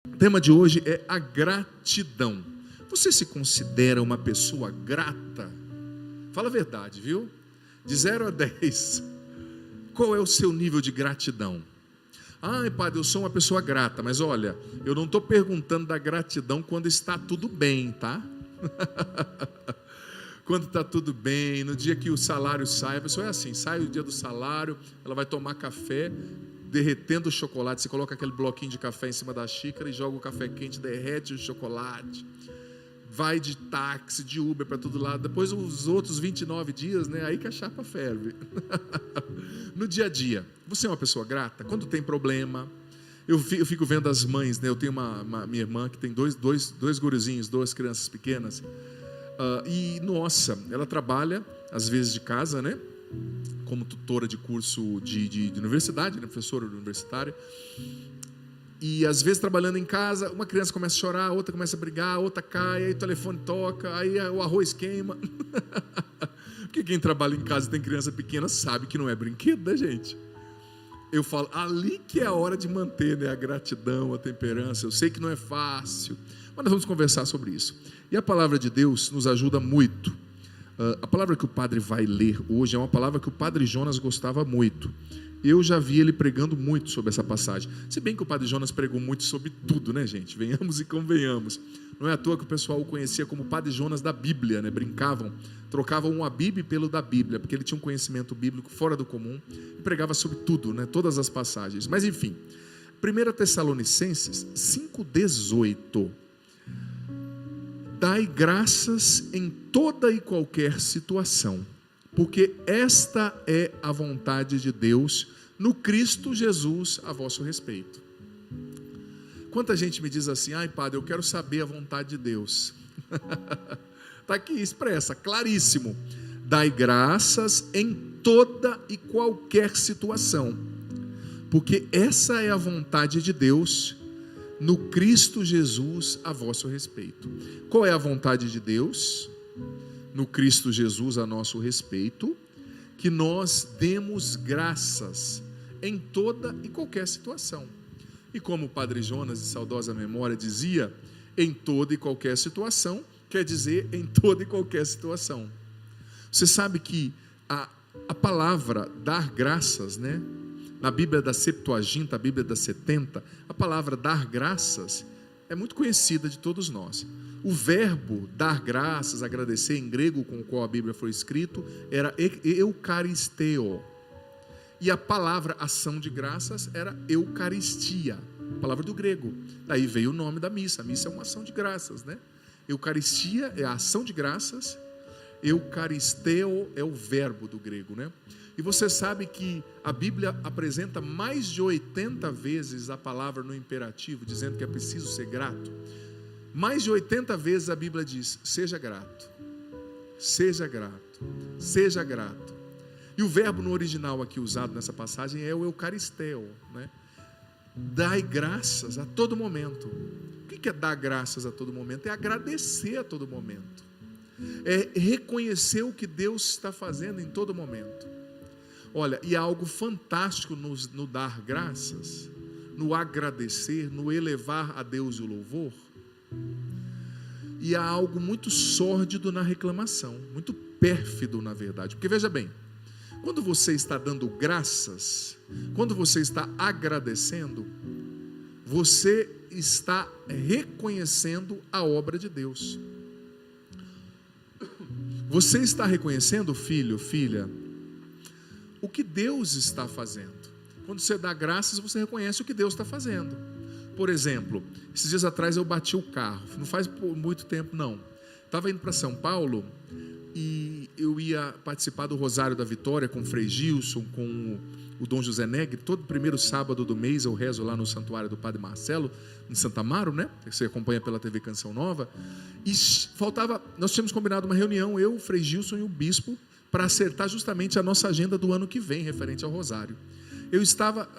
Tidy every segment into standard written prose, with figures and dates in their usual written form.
O tema de hoje é a gratidão. Você se considera uma pessoa grata? Fala a verdade, viu? De 0 a 10, qual é o seu nível de gratidão? Ai, padre, eu sou uma pessoa grata, mas olha, eu não estou perguntando da gratidão quando está tudo bem, tá? Quando está tudo bem, no dia que o salário sai, a pessoa é assim, sai o dia do salário, ela vai tomar café, derretendo o chocolate, você coloca aquele bloquinho de café em cima da xícara e joga o café quente, derrete o chocolate, vai de táxi, de Uber para todo lado, depois os outros 29 dias, né, aí que a chapa ferve. No dia a dia, você é uma pessoa grata? Quando tem problema, eu fico vendo as mães, né, eu tenho minha irmã que tem dois gurizinhos, 2 crianças pequenas, e nossa, ela trabalha às vezes de casa, né, como tutora de curso de universidade, né, professora universitária, e às vezes trabalhando em casa, uma criança começa a chorar, outra começa a brigar, outra cai, aí o telefone toca, aí o arroz queima. Porque quem trabalha em casa e tem criança pequena sabe que não é brinquedo, né, gente? Eu falo, ali que é a hora de manter, né, a gratidão, a temperança. Eu sei que não é fácil, mas nós vamos conversar sobre isso. E a palavra de Deus nos ajuda muito. A palavra que o padre vai ler hoje é uma palavra que o padre Jonas gostava muito. Eu já vi ele pregando muito sobre essa passagem. Se bem que o padre Jonas pregou muito sobre tudo, né, gente? Venhamos e convenhamos. Não é à toa que o pessoal o conhecia como padre Jonas da Bíblia, né? Brincavam, trocavam um Abib pelo da Bíblia, porque ele tinha um conhecimento bíblico fora do comum e pregava sobre tudo, né? Todas as passagens. Mas enfim, 1 Tessalonicenses 5,18. Dai graças em toda e qualquer situação, porque esta é a vontade de Deus no Cristo Jesus a vosso respeito. Quanta gente me diz assim, ai padre, eu quero saber a vontade de Deus. Está aqui expressa, claríssimo. Dai graças em toda e qualquer situação, porque essa é a vontade de Deus no Cristo Jesus a vosso respeito. Qual é a vontade de Deus no Cristo Jesus a nosso respeito? Que nós demos graças em toda e qualquer situação. E como o padre Jonas, de saudosa memória, dizia, em toda e qualquer situação, quer dizer em toda e qualquer situação. Você sabe que a palavra dar graças, né? Na Bíblia da Septuaginta, a Bíblia da 70, a palavra dar graças é muito conhecida de todos nós. O verbo dar graças, agradecer, em grego com o qual a Bíblia foi escrito, era eucaristeo. E a palavra ação de graças era eucaristia, palavra do grego. Daí veio o nome da missa. A missa é uma ação de graças, né? Eucaristia é a ação de graças, eucaristeo é o verbo do grego, né? E você sabe que a Bíblia apresenta mais de 80 vezes a palavra no imperativo, dizendo que é preciso ser grato. Mais de 80 vezes a Bíblia diz, seja grato, seja grato, seja grato. E o verbo no original aqui usado nessa passagem é o eucaristeo, né? Dai graças a todo momento. O que é dar graças a todo momento? É agradecer a todo momento. É reconhecer o que Deus está fazendo em todo momento. Olha, e há algo fantástico no dar graças, no agradecer, no elevar a Deus o louvor. E há algo muito sórdido na reclamação, muito pérfido na verdade. Porque veja bem, quando você está dando graças, quando você está agradecendo, você está reconhecendo a obra de Deus. Você está reconhecendo, filho, filha, o que Deus está fazendo. Quando você dá graças, você reconhece o que Deus está fazendo. Por exemplo, esses dias atrás eu bati o carro, não faz muito tempo não, estava indo para São Paulo e eu ia participar do Rosário da Vitória com o Frei Gilson, com o Dom José Negri. Todo primeiro sábado do mês eu rezo lá no Santuário do Padre Marcelo, em Santa Amaro, né? Você acompanha pela TV Canção Nova. E nós tínhamos combinado uma reunião, eu, o Frei Gilson e o Bispo, para acertar justamente a nossa agenda do ano que vem, referente ao Rosário.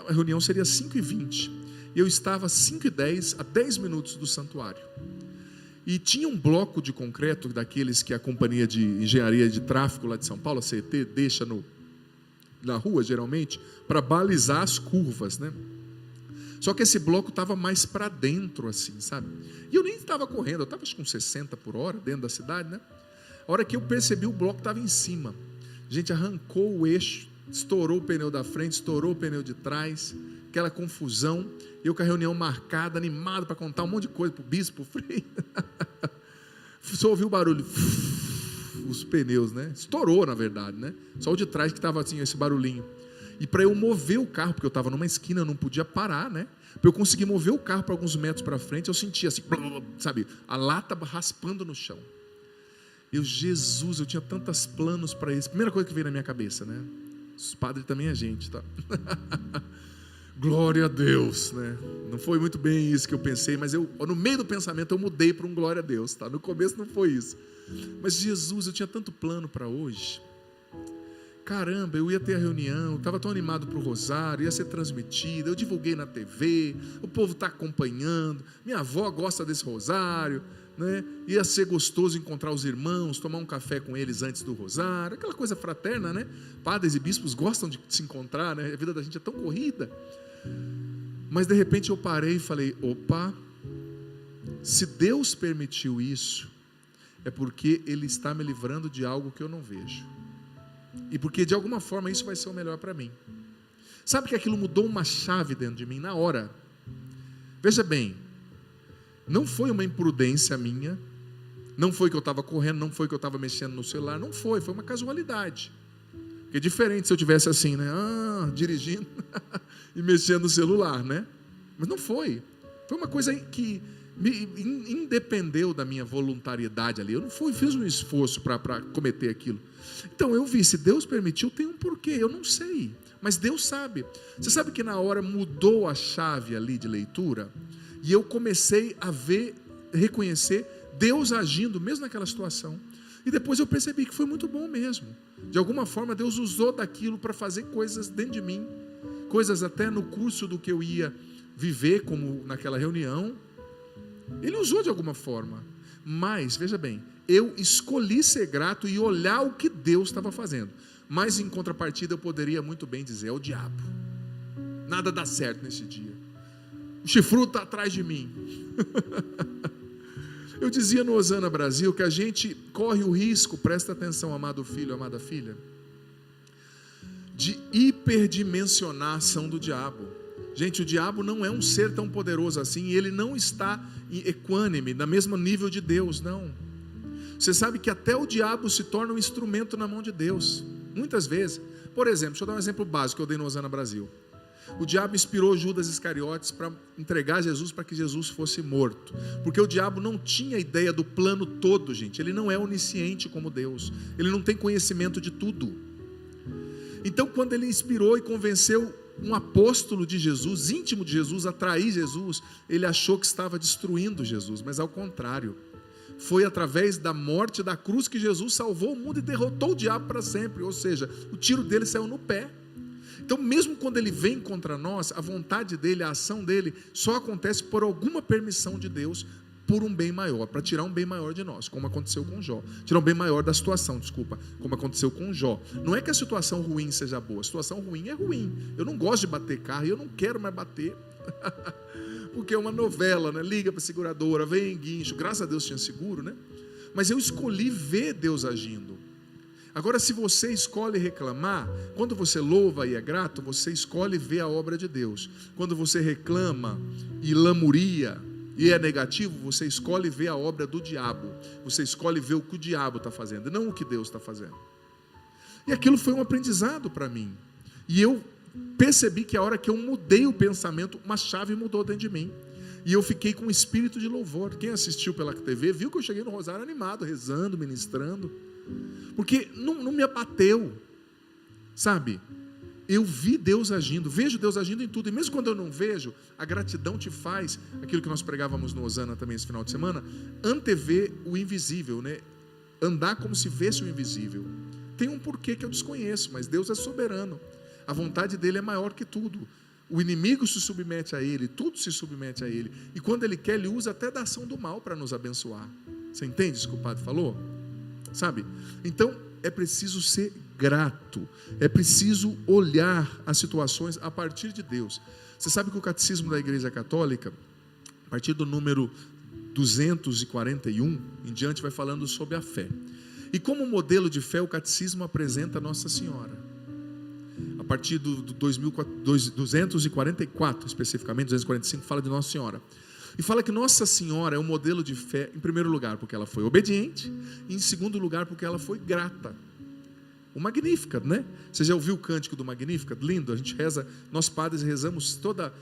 A reunião seria 5h20, e eu estava 5h10, a 10 minutos do santuário. E tinha um bloco de concreto, daqueles que a Companhia de Engenharia de Tráfego lá de São Paulo, a CET, deixa na rua, geralmente, para balizar as curvas, né? Só que esse bloco estava mais para dentro, assim, sabe? E eu nem estava correndo, eu estava acho que com 60 por hora dentro da cidade, né? A hora que eu percebi, o bloco estava em cima. A gente arrancou o eixo, estourou o pneu da frente, estourou o pneu de trás, aquela confusão. Eu com a reunião marcada, animado para contar um monte de coisa para o bispo, pro Frei. Só ouvi o barulho, os pneus, né? Estourou, na verdade, né? Só o de trás que estava assim, esse barulhinho. E para eu mover o carro, porque eu estava numa esquina, eu não podia parar, né? Para eu conseguir mover o carro para alguns metros para frente, eu sentia assim, sabe, a lata raspando no chão. Jesus, eu tinha tantos planos para isso. Primeira coisa que veio na minha cabeça, né? Os padres também é gente, tá? Glória a Deus, né? Não foi muito bem isso que eu pensei, mas no meio do pensamento eu mudei para um glória a Deus, tá? No começo não foi isso. Mas Jesus, eu tinha tanto plano para hoje. Caramba, eu ia ter a reunião, estava tão animado para o rosário, ia ser transmitido, eu divulguei na TV, o povo está acompanhando, minha avó gosta desse rosário, né? Ia ser gostoso encontrar os irmãos, tomar um café com eles antes do rosário, aquela coisa fraterna, né? Padres e bispos gostam de se encontrar, né? A vida da gente é tão corrida. Mas de repente eu parei e falei, opa, se Deus permitiu isso, é porque Ele está me livrando de algo que eu não vejo. E porque de alguma forma isso vai ser o melhor para mim. Sabe que aquilo mudou uma chave dentro de mim na hora. Veja bem, não foi uma imprudência minha, não foi que eu estava correndo, não foi que eu estava mexendo no celular, não foi uma casualidade. Porque é diferente se eu tivesse assim, né, dirigindo e mexendo no celular, né? Mas não foi. Foi uma coisa que me independeu da minha voluntariedade ali. Eu não fiz um esforço para cometer aquilo. Então eu vi, se Deus permitiu, tem um porquê, eu não sei, mas Deus sabe. Você sabe que na hora mudou a chave ali de leitura, e eu comecei a ver, reconhecer Deus agindo mesmo naquela situação, e depois eu percebi que foi muito bom mesmo. De alguma forma Deus usou daquilo para fazer coisas dentro de mim, coisas até no curso do que eu ia viver, como naquela reunião, Ele usou de alguma forma. Mas, veja bem, eu escolhi ser grato e olhar o que Deus estava fazendo. Mas em contrapartida eu poderia muito bem dizer, é o diabo. Nada dá certo nesse dia. O chifrudo está atrás de mim. Eu dizia no Osana Brasil que a gente corre o risco, presta atenção, amado filho, amada filha, de hiperdimensionar a ação do diabo. Gente, o diabo não é um ser tão poderoso assim, e ele não está equânime, no mesmo nível de Deus, não. Você sabe que até o diabo se torna um instrumento na mão de Deus, muitas vezes. Por exemplo, deixa eu dar um exemplo básico que eu dei no Osana Brasil. O diabo inspirou Judas Iscariotes para entregar Jesus para que Jesus fosse morto, porque o diabo não tinha ideia do plano todo, gente. Ele não é onisciente como Deus, ele não tem conhecimento de tudo. Então quando ele inspirou e convenceu um apóstolo de Jesus, íntimo de Jesus, a trair Jesus, ele achou que estava destruindo Jesus, mas ao contrário, foi através da morte da cruz que Jesus salvou o mundo e derrotou o diabo para sempre. Ou seja, o tiro dele saiu no pé. Então mesmo quando ele vem contra nós, a vontade dele, a ação dele só acontece por alguma permissão de Deus, por um bem maior, para tirar um bem maior de nós, como aconteceu com Jó. Tirar um bem maior da situação, como aconteceu com Jó. Não é que a situação ruim seja boa, a situação ruim é ruim. Eu não gosto de bater carro e eu não quero mais bater, porque é uma novela, né? Liga para a seguradora, vem guincho, graças a Deus tinha seguro, né? Mas eu escolhi ver Deus agindo. Agora, se você escolhe reclamar, quando você louva e é grato, você escolhe ver a obra de Deus. Quando você reclama e lamuria e é negativo, você escolhe ver a obra do diabo. Você escolhe ver o que o diabo está fazendo, não o que Deus está fazendo. E aquilo foi um aprendizado para mim. E eu percebi que a hora que eu mudei o pensamento, uma chave mudou dentro de mim. E eu fiquei com um espírito de louvor. Quem assistiu pela TV viu que eu cheguei no rosário animado, rezando, ministrando. Porque não me abateu, sabe? Eu vi Deus agindo, vejo Deus agindo em tudo. E mesmo quando eu não vejo, a gratidão te faz, aquilo que nós pregávamos no Osana também esse final de semana, antever o invisível, né? Andar como se vesse o invisível. Tem um porquê que eu desconheço, mas Deus é soberano. A vontade dele é maior que tudo. O inimigo se submete a ele, tudo se submete a ele. E quando ele quer, ele usa até da ação do mal para nos abençoar. Você entende isso que o padre falou? Sabe? Então é preciso ser grato, é preciso olhar as situações a partir de Deus. Você sabe que o Catecismo da Igreja Católica, a partir do número 241 em diante, vai falando sobre a fé. E como modelo de fé, o Catecismo apresenta Nossa Senhora. A partir do 244, especificamente, 245, fala de Nossa Senhora. E fala que Nossa Senhora é um modelo de fé, em primeiro lugar, porque ela foi obediente, e em segundo lugar, porque ela foi grata. O Magnificat, né? Você já ouviu o cântico do Magnificat? Lindo, a gente reza, nós padres rezamos toda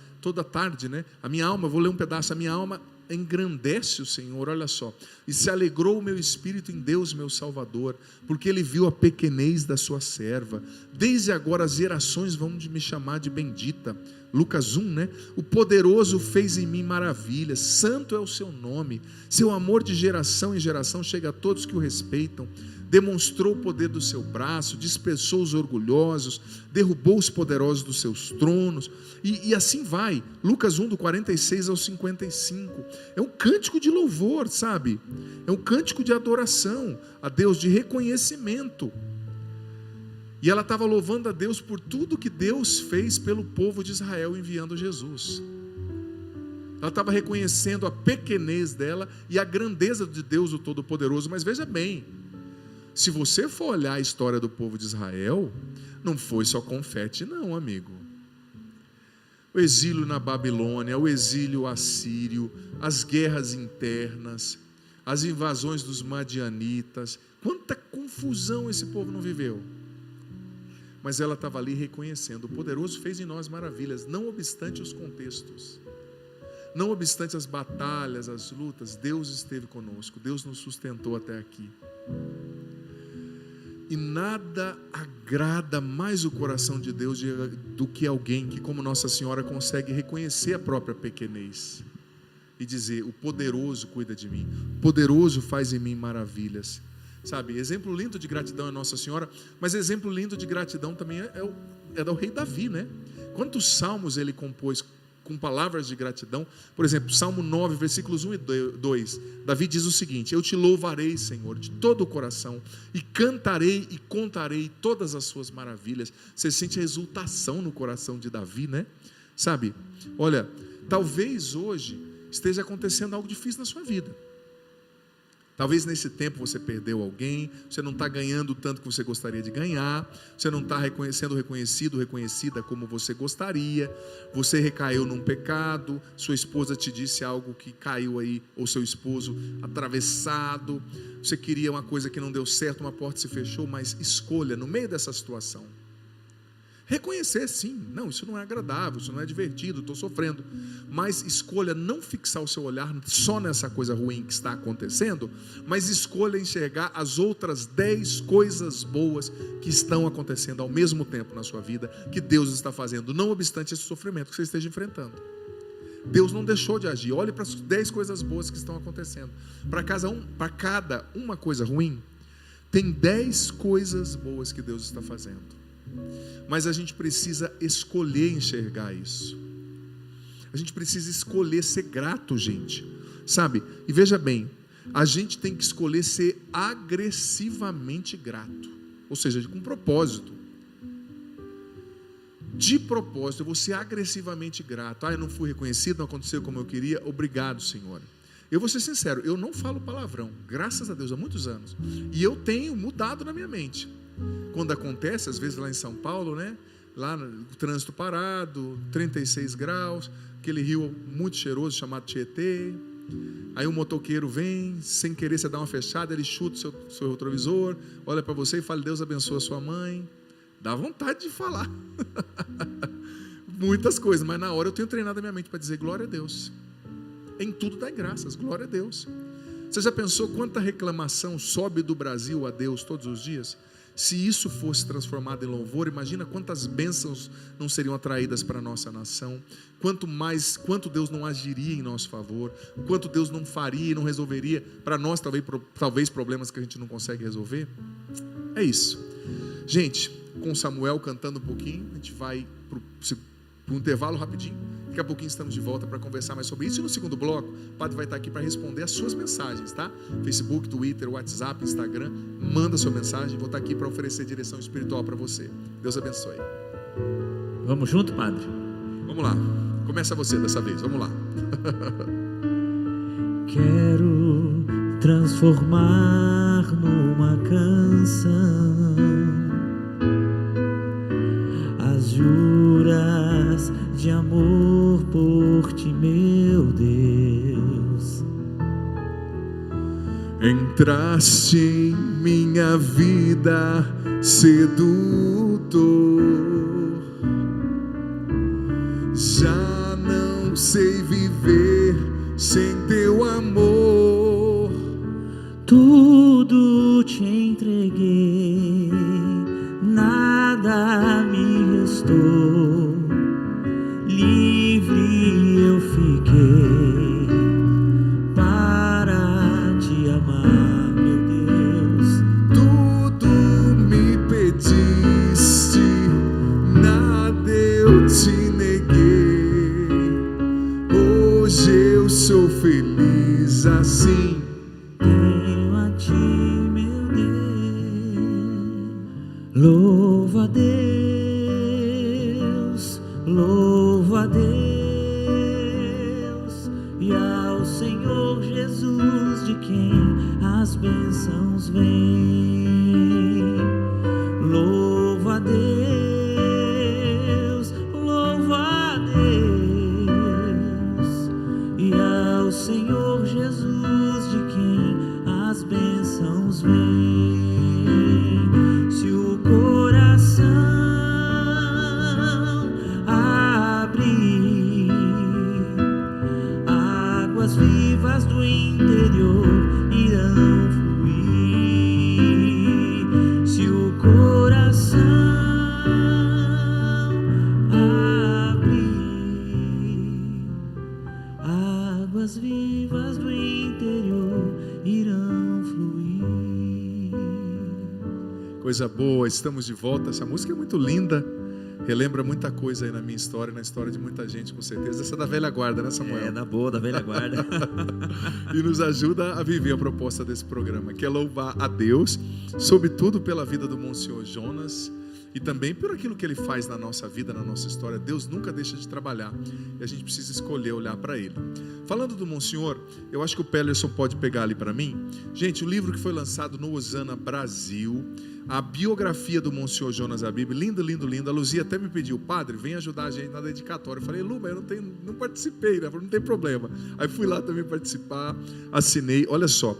tarde, né? A minha alma, vou ler um pedaço, a minha alma engrandece o Senhor, olha só. E se alegrou o meu espírito em Deus, meu Salvador, porque Ele viu a pequenez da sua serva. Desde agora as gerações vão me chamar de bendita. Lucas 1, né? O poderoso fez em mim maravilhas, santo é o seu nome. Seu amor de geração em geração chega a todos que o respeitam. Demonstrou o poder do seu braço, dispersou os orgulhosos, derrubou os poderosos dos seus tronos, e assim vai. Lucas 1, do 46 ao 55, é um cântico de louvor, sabe? É um cântico de adoração a Deus, de reconhecimento. E ela estava louvando a Deus por tudo que Deus fez pelo povo de Israel, enviando Jesus. Ela estava reconhecendo a pequenez dela e a grandeza de Deus, o Todo-Poderoso. Mas veja bem, se você for olhar a história do povo de Israel, não foi só confete não, amigo. O exílio na Babilônia, o exílio assírio, as guerras internas, as invasões dos madianitas, quanta confusão esse povo não viveu. Mas ela estava ali reconhecendo, o poderoso fez em nós maravilhas, não obstante os contextos, não obstante as batalhas, as lutas, Deus esteve conosco, Deus nos sustentou até aqui. E nada agrada mais o coração de Deus do que alguém que, como Nossa Senhora, consegue reconhecer a própria pequenez e dizer, o poderoso cuida de mim, o poderoso faz em mim maravilhas. Sabe, exemplo lindo de gratidão é Nossa Senhora, mas exemplo lindo de gratidão também é do rei Davi, né? Quantos salmos ele compôs com palavras de gratidão? Por exemplo, Salmo 9, versículos 1 e 2, Davi diz o seguinte: eu te louvarei, Senhor, de todo o coração, e cantarei e contarei todas as suas maravilhas. Você sente a exultação no coração de Davi, né? Sabe, olha, talvez hoje esteja acontecendo algo difícil na sua vida. Talvez nesse tempo você perdeu alguém, você não está ganhando tanto que você gostaria de ganhar, você não está sendo reconhecido, reconhecida como você gostaria, você recaiu num pecado, sua esposa te disse algo que caiu aí, ou seu esposo atravessado, você queria uma coisa que não deu certo, uma porta se fechou, mas escolha no meio dessa situação. Reconhecer sim, não, isso não é agradável, isso não é divertido, estou sofrendo, mas escolha não fixar o seu olhar só nessa coisa ruim que está acontecendo, mas escolha enxergar as outras 10 coisas boas que estão acontecendo ao mesmo tempo na sua vida, que Deus está fazendo, não obstante esse sofrimento que você esteja enfrentando. Deus não deixou de agir. Olhe para as 10 coisas boas que estão acontecendo. Para cada uma coisa ruim, tem 10 coisas boas que Deus está fazendo. Mas a gente precisa escolher enxergar isso. A gente precisa escolher ser grato, gente. Sabe? E veja bem, a gente tem que escolher ser agressivamente grato. Ou seja, com propósito. De propósito, eu vou ser agressivamente grato. Eu não fui reconhecido, não aconteceu como eu queria. Obrigado, Senhor. Eu vou ser sincero, eu não falo palavrão, graças a Deus, há muitos anos. E eu tenho mudado na minha mente. Quando acontece, às vezes lá em São Paulo, né? Lá no trânsito parado, 36 graus, aquele rio muito cheiroso chamado Tietê. Aí um motoqueiro vem, sem querer você dá uma fechada, ele chuta o seu retrovisor, olha para você e fala: Deus abençoa a sua mãe. Dá vontade de falar muitas coisas, mas na hora eu tenho treinado a minha mente para dizer glória a Deus. Em tudo dá graças, glória a Deus. Você já pensou quanta reclamação sobe do Brasil a Deus todos os dias? Se isso fosse transformado em louvor, imagina quantas bênçãos não seriam atraídas para a nossa nação, quanto Deus não agiria em nosso favor, quanto Deus não faria e não resolveria para nós talvez problemas que a gente não consegue resolver. É isso, gente. Com Samuel cantando um pouquinho, a gente vai para um intervalo rapidinho. Daqui a pouquinho estamos de volta para conversar mais sobre isso. E no segundo bloco, o padre vai estar aqui para responder as suas mensagens, tá? Facebook, Twitter, WhatsApp, Instagram. Manda sua mensagem, vou estar aqui para oferecer direção espiritual para você. Deus abençoe. Vamos junto, padre? Vamos lá. Começa você dessa vez, vamos lá. Quero transformar numa canção as juras de amor por ti, meu Deus. Entraste em minha vida, sedutor. Já não sei viver sem teu amor. Tudo te entreguei, nada me restou. Livre eu fiquei para te amar, meu Deus. Tudo me pediste, nada eu te neguei. Hoje eu sou feliz assim. Tenho a ti, meu Deus. Louva a Deus, louva a Deus, e ao Senhor Jesus, de quem as bênçãos vêm. Louva a Deus, louva a Deus, e ao Senhor Jesus, de quem as bênçãos vêm. Se o coração abrir, águas vivas do interior irão fluir. Se o coração abrir, águas vivas do interior irão fluir. Coisa boa, estamos de volta. Essa música é muito linda, relembra muita coisa aí na minha história, na história de muita gente, com certeza. Essa é da velha guarda, né, Samuel? É, da boa, da velha guarda. E nos ajuda a viver a proposta desse programa, que é louvar a Deus, sobretudo pela vida do Monsenhor Jonas, e também por aquilo que ele faz na nossa vida, na nossa história. Deus nunca deixa de trabalhar, e a gente precisa escolher olhar para ele. Falando do Monsenhor, eu acho que o Pellerson pode pegar ali para mim. Gente, o livro que foi lançado no Osana Brasil, a biografia do Monsenhor Jonas Habib, lindo, lindo, lindo. A Luzia até me pediu: padre, vem ajudar a gente na dedicatória. Eu falei: Lu, mas eu não participei, né? Não tem problema. Aí fui lá também participar, assinei. Olha só,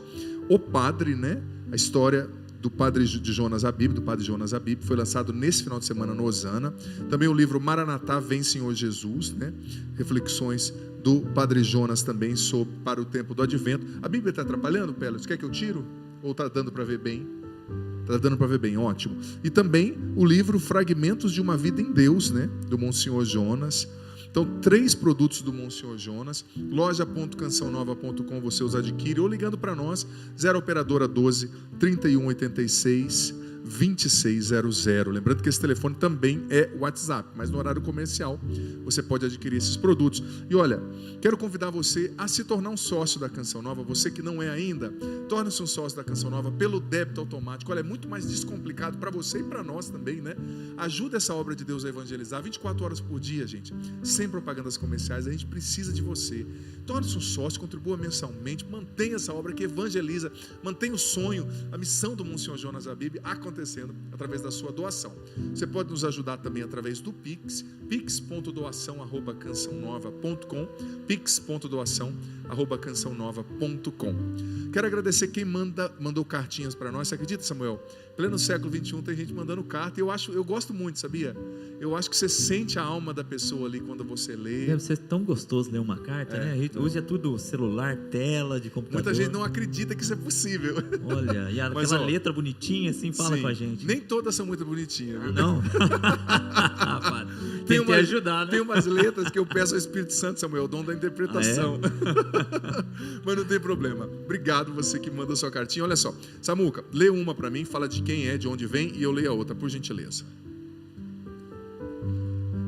o padre, né? A história do padre de Jonas Habib, do padre Jonas Habib, foi lançado nesse final de semana no Osana. Também o livro Maranatá, Vem Senhor Jesus, né? Reflexões do padre Jonas também sobre para o tempo do Advento. A Bíblia está atrapalhando, Pelo? Você quer que eu tiro? Ou está dando para ver bem? Está dando para ver bem, ótimo. E também o livro Fragmentos de uma Vida em Deus, né? Do Monsenhor Jonas. Então, 3 produtos do Monsenhor Jonas. loja.cançãonova.com você os adquire, ou ligando para nós, 0 operadora 12 3186 2600. Lembrando que esse telefone também é WhatsApp, mas no horário comercial você pode adquirir esses produtos. E olha, quero convidar você a se tornar um sócio da Canção Nova. Você que não é ainda, torne-se um sócio da Canção Nova pelo débito automático. Olha, é muito mais descomplicado para você e para nós também, né? Ajuda essa obra de Deus a evangelizar 24 horas por dia, gente, sem propagandas comerciais. A gente precisa de você. Torne-se um sócio, contribua mensalmente, mantenha essa obra que evangeliza, mantenha o sonho, a missão do Monsenhor Jonas Habib acontecendo através da sua doação. Você pode nos ajudar também através do Pix, pix.doação@cançãonova.com, pix.doação@cançãonova.com. Quero agradecer quem mandou cartinhas para nós. Você acredita, Samuel? Pleno século XXI tem gente mandando carta. Eu gosto muito, sabia? Eu acho que você sente a alma da pessoa ali quando você lê. Deve ser tão gostoso ler uma carta, né? Hoje é tudo celular, tela de computador. Muita gente não acredita que isso é possível. Olha, e aquela letra bonitinha assim, fala com a gente. Nem todas são muito bonitinhas. Ah, não? Tem que ajudar, né? Tem umas letras que eu peço ao Espírito Santo, Samuel, o dom da interpretação. Mas não tem problema. Obrigado você que manda a sua cartinha. Olha só, Samuca, lê uma para mim, fala de quem é, de onde vem, e eu leio a outra, por gentileza.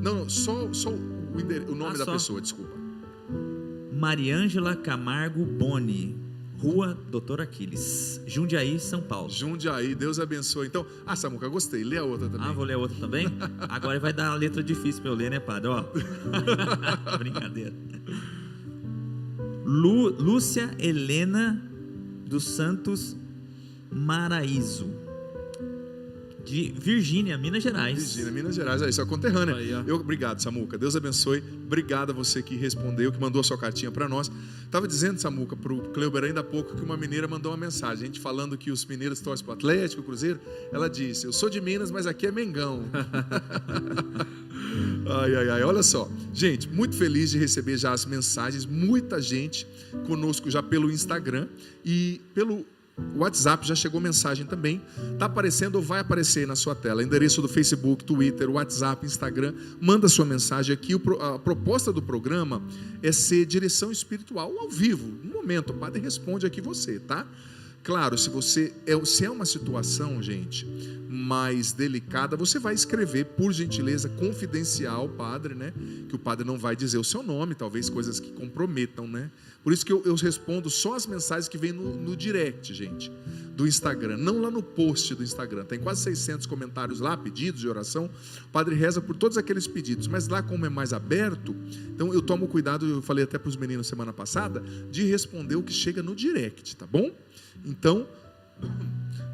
Não, só o nome da pessoa, desculpa. Mariângela Camargo Boni, Rua Doutor Aquiles, Jundiaí, São Paulo. Jundiaí, Deus abençoe. Então, Samuca, gostei. Lê a outra também. Vou ler a outra também? Agora vai dar a letra difícil para eu ler, né, padre? Ó. Brincadeira. Lúcia Helena dos Santos Maraízo, de Virgínia, Minas Gerais. Virgínia, Minas Gerais, isso é conterrânea. Aí, Obrigado, Samuca, Deus abençoe. Obrigado a você que respondeu, que mandou a sua cartinha para nós. Estava dizendo, Samuca, para o Cleuber ainda há pouco, que uma mineira mandou uma mensagem, a gente falando que os mineiros torcem para o Atlético, o Cruzeiro. Ela disse: eu sou de Minas, mas aqui é Mengão. Olha só, gente, muito feliz de receber já as mensagens, muita gente conosco já pelo Instagram e pelo WhatsApp, já chegou mensagem também, está aparecendo ou vai aparecer na sua tela, endereço do Facebook, Twitter, WhatsApp, Instagram, manda sua mensagem aqui. A proposta do programa é ser direção espiritual ao vivo, no momento, o padre responde aqui você, tá? Claro, se é uma situação, gente, mais delicada, você vai escrever, por gentileza, confidencial, padre, né? Que o padre não vai dizer o seu nome, talvez coisas que comprometam, né? Por isso que eu respondo só as mensagens que vêm no direct, gente, do Instagram, não lá no post do Instagram. Tem quase 600 comentários lá, pedidos de oração. O padre reza por todos aqueles pedidos, mas lá, como é mais aberto, então eu tomo cuidado, eu falei até para os meninos semana passada, de responder o que chega no direct, tá bom? Então,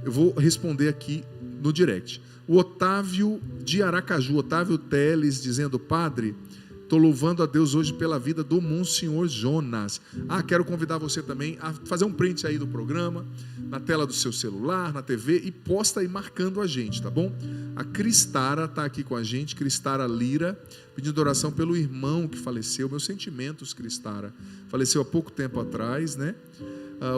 eu vou responder aqui no direct. O Otávio de Aracaju, Otávio Teles, dizendo: padre, estou louvando a Deus hoje pela vida do Monsenhor Jonas. Quero convidar você também a fazer um print aí do programa, na tela do seu celular, na TV, e posta aí marcando a gente, tá bom? A Cristara está aqui com a gente, Cristara Lira, pedindo oração pelo irmão que faleceu. Meus sentimentos, Cristara. Faleceu há pouco tempo atrás, né?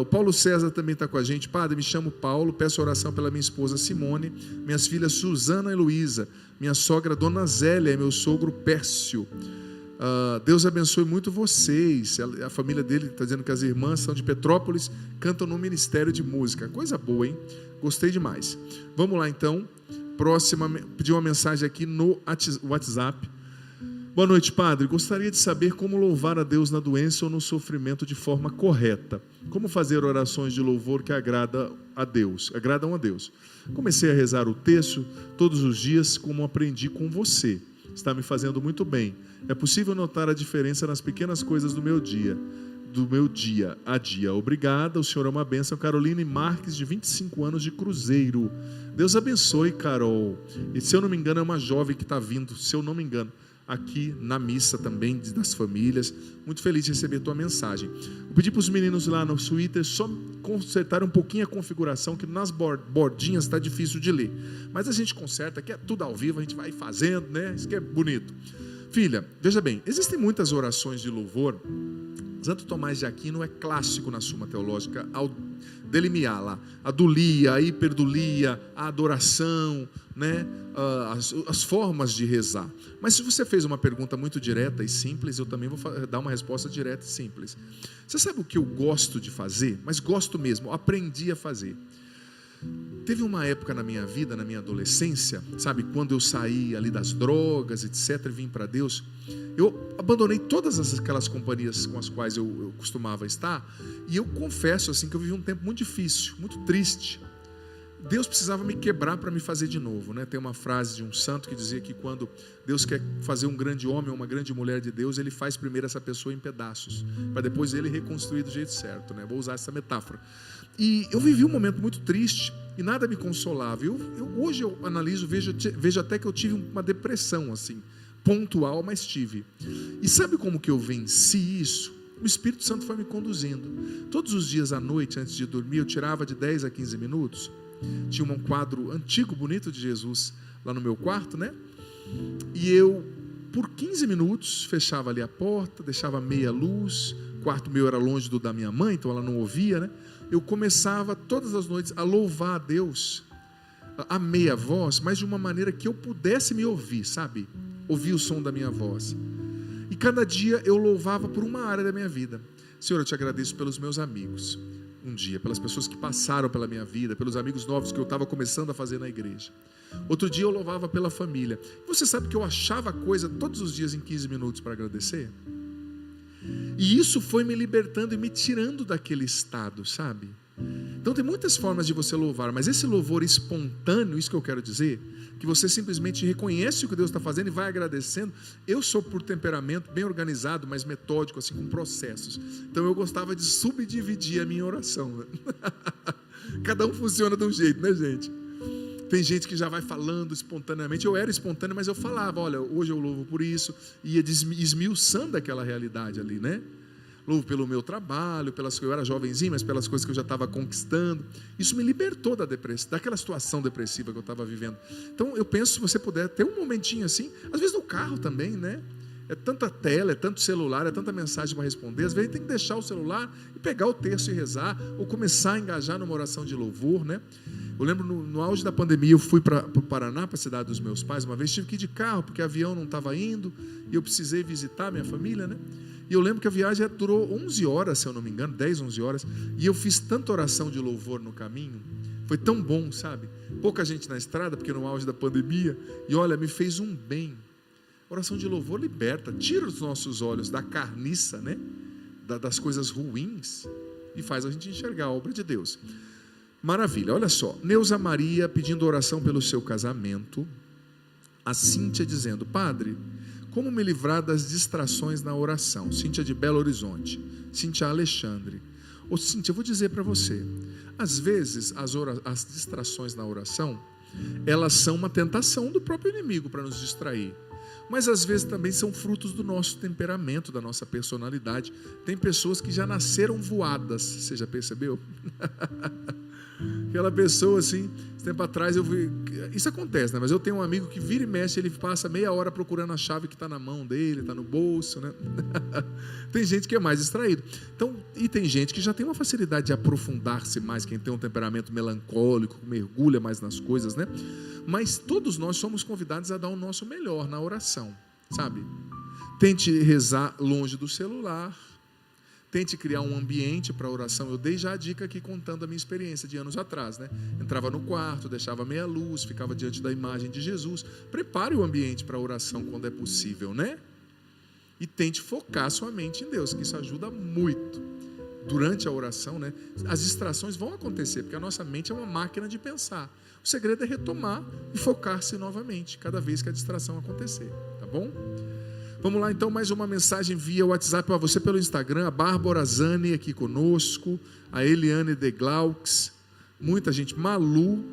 O Paulo César também está com a gente. Padre, me chamo Paulo, peço oração pela minha esposa Simone, minhas filhas Suzana e Luísa, minha sogra Dona Zélia e meu sogro Pércio. Deus abençoe muito vocês. A família dele está dizendo que as irmãs são de Petrópolis, cantam no Ministério de Música. Coisa boa, hein? Gostei demais. Vamos lá então. Próxima, pedi uma mensagem aqui no WhatsApp. Boa noite, padre. Gostaria de saber como louvar a Deus na doença ou no sofrimento de forma correta. Como fazer orações de louvor que agradam a Deus. Comecei a rezar o terço todos os dias, como aprendi com você. Está me fazendo muito bem. É possível notar a diferença nas pequenas coisas do meu dia a dia. Obrigada, o Senhor é uma bênção. Caroline Marques, de 25 anos, de Cruzeiro. Deus abençoe, Carol. E se eu não me engano, é uma jovem que está vindo, se eu não me engano, aqui na missa também, das famílias. Muito feliz de receber a tua mensagem. Eu pedi para os meninos lá no Twitter só consertar um pouquinho a configuração, que nas bordinhas está difícil de ler, mas a gente conserta, que é tudo ao vivo, a gente vai fazendo, né? Isso que é bonito. Filha, veja bem, existem muitas orações de louvor. Santo Tomás de Aquino é clássico na Suma Teológica ao delinear lá a dulia, a hiperdulia, a adoração, né? As formas de rezar. Mas se você fez uma pergunta muito direta e simples, eu também vou dar uma resposta direta e simples. Você sabe o que eu gosto de fazer? Mas gosto mesmo, aprendi a fazer. Teve uma época na minha vida, na minha adolescência, sabe, quando eu saí ali das drogas, etc, e vim para Deus, eu abandonei todas aquelas companhias com as quais eu costumava estar, e eu confesso assim que eu vivi um tempo muito difícil, muito triste. Deus precisava me quebrar para me fazer de novo, né? Tem uma frase de um santo que dizia que quando Deus quer fazer um grande homem ou uma grande mulher de Deus, Ele faz primeiro essa pessoa em pedaços, para depois Ele reconstruir do jeito certo, né? Vou usar essa metáfora. E eu vivi um momento muito triste e nada me consolava. Hoje eu analiso, vejo até que eu tive uma depressão assim, pontual, mas tive. E sabe como que eu venci isso? O Espírito Santo foi me conduzindo. Todos os dias à noite, antes de dormir, eu tirava de 10 a 15 minutos. Tinha um quadro antigo, bonito de Jesus lá no meu quarto, né? E eu, por 15 minutos, fechava ali a porta, deixava meia luz. O quarto meu era longe do da minha mãe, então ela não ouvia, né? Eu começava todas as noites a louvar a Deus, a meia voz, mas de uma maneira que eu pudesse me ouvir, sabe? Ouvir o som da minha voz. E cada dia eu louvava por uma área da minha vida. Senhor, eu te agradeço pelos meus amigos. Um dia, pelas pessoas que passaram pela minha vida, pelos amigos novos que eu estava começando a fazer na igreja. Outro dia eu louvava pela família. Você sabe que eu achava coisa todos os dias em 15 minutos para agradecer? E isso foi me libertando e me tirando daquele estado, sabe? Então tem muitas formas de você louvar, mas esse louvor espontâneo, isso que eu quero dizer, que você simplesmente reconhece o que Deus está fazendo e vai agradecendo. Eu sou por temperamento bem organizado, mas metódico, assim, com processos. Então eu gostava de subdividir a minha oração, né? Cada um funciona de um jeito, né, gente? Tem gente que já vai falando espontaneamente. Eu era espontâneo, mas eu falava, olha, hoje eu louvo por isso, ia esmiuçando aquela realidade ali, né? Louvo pelo meu trabalho, pelas que eu era jovenzinho, mas pelas coisas que eu já estava conquistando. Isso me libertou da depressão, daquela situação depressiva que eu estava vivendo. Então eu penso, se você puder ter um momentinho assim, às vezes no carro também, né? É tanta tela, é tanto celular, é tanta mensagem para responder. Às vezes tem que deixar o celular e pegar o texto e rezar, ou começar a engajar numa oração de louvor, né? Eu lembro no auge da pandemia, eu fui para o Paraná, para a cidade dos meus pais, uma vez tive que ir de carro, porque avião não estava indo, e eu precisei visitar minha família, né? E eu lembro que a viagem durou 11 horas, se eu não me engano, 10, 11 horas, e eu fiz tanta oração de louvor no caminho, foi tão bom, sabe? Pouca gente na estrada, porque no auge da pandemia, e olha, me fez um bem. Oração de louvor liberta, tira os nossos olhos da carniça, né? Das coisas ruins, e faz a gente enxergar a obra de Deus. Maravilha, olha só, Neuza Maria pedindo oração pelo seu casamento, a Cíntia dizendo, padre, como me livrar das distrações na oração? Cíntia de Belo Horizonte, Cíntia Alexandre. Ô Cíntia, eu vou dizer para você, às vezes as distrações na oração, elas são uma tentação do próprio inimigo para nos distrair, mas às vezes também são frutos do nosso temperamento, da nossa personalidade. Tem pessoas que já nasceram voadas, você já percebeu? Aquela pessoa assim, esse tempo atrás eu vi, isso acontece, né? Mas eu tenho um amigo que vira e mexe, ele passa meia hora procurando a chave que está na mão dele, está no bolso, né? Tem gente que é mais distraído. Então, e tem gente que já tem uma facilidade de aprofundar-se mais, quem tem um temperamento melancólico, mergulha mais nas coisas, né? Mas todos nós somos convidados a dar o nosso melhor na oração, sabe? Tente rezar longe do celular. Tente criar um ambiente para oração. Eu dei já a dica aqui contando a minha experiência de anos atrás, né? Entrava no quarto, deixava meia luz, ficava diante da imagem de Jesus. Prepare o ambiente para oração quando é possível, né? E tente focar sua mente em Deus, que isso ajuda muito. Durante a oração, né? As distrações vão acontecer, porque a nossa mente é uma máquina de pensar. O segredo é retomar e focar-se novamente, cada vez que a distração acontecer, tá bom? Vamos lá então, mais uma mensagem via WhatsApp para você pelo Instagram, a Bárbara Zani aqui conosco, a Eliane de Glauques, muita gente, Malu,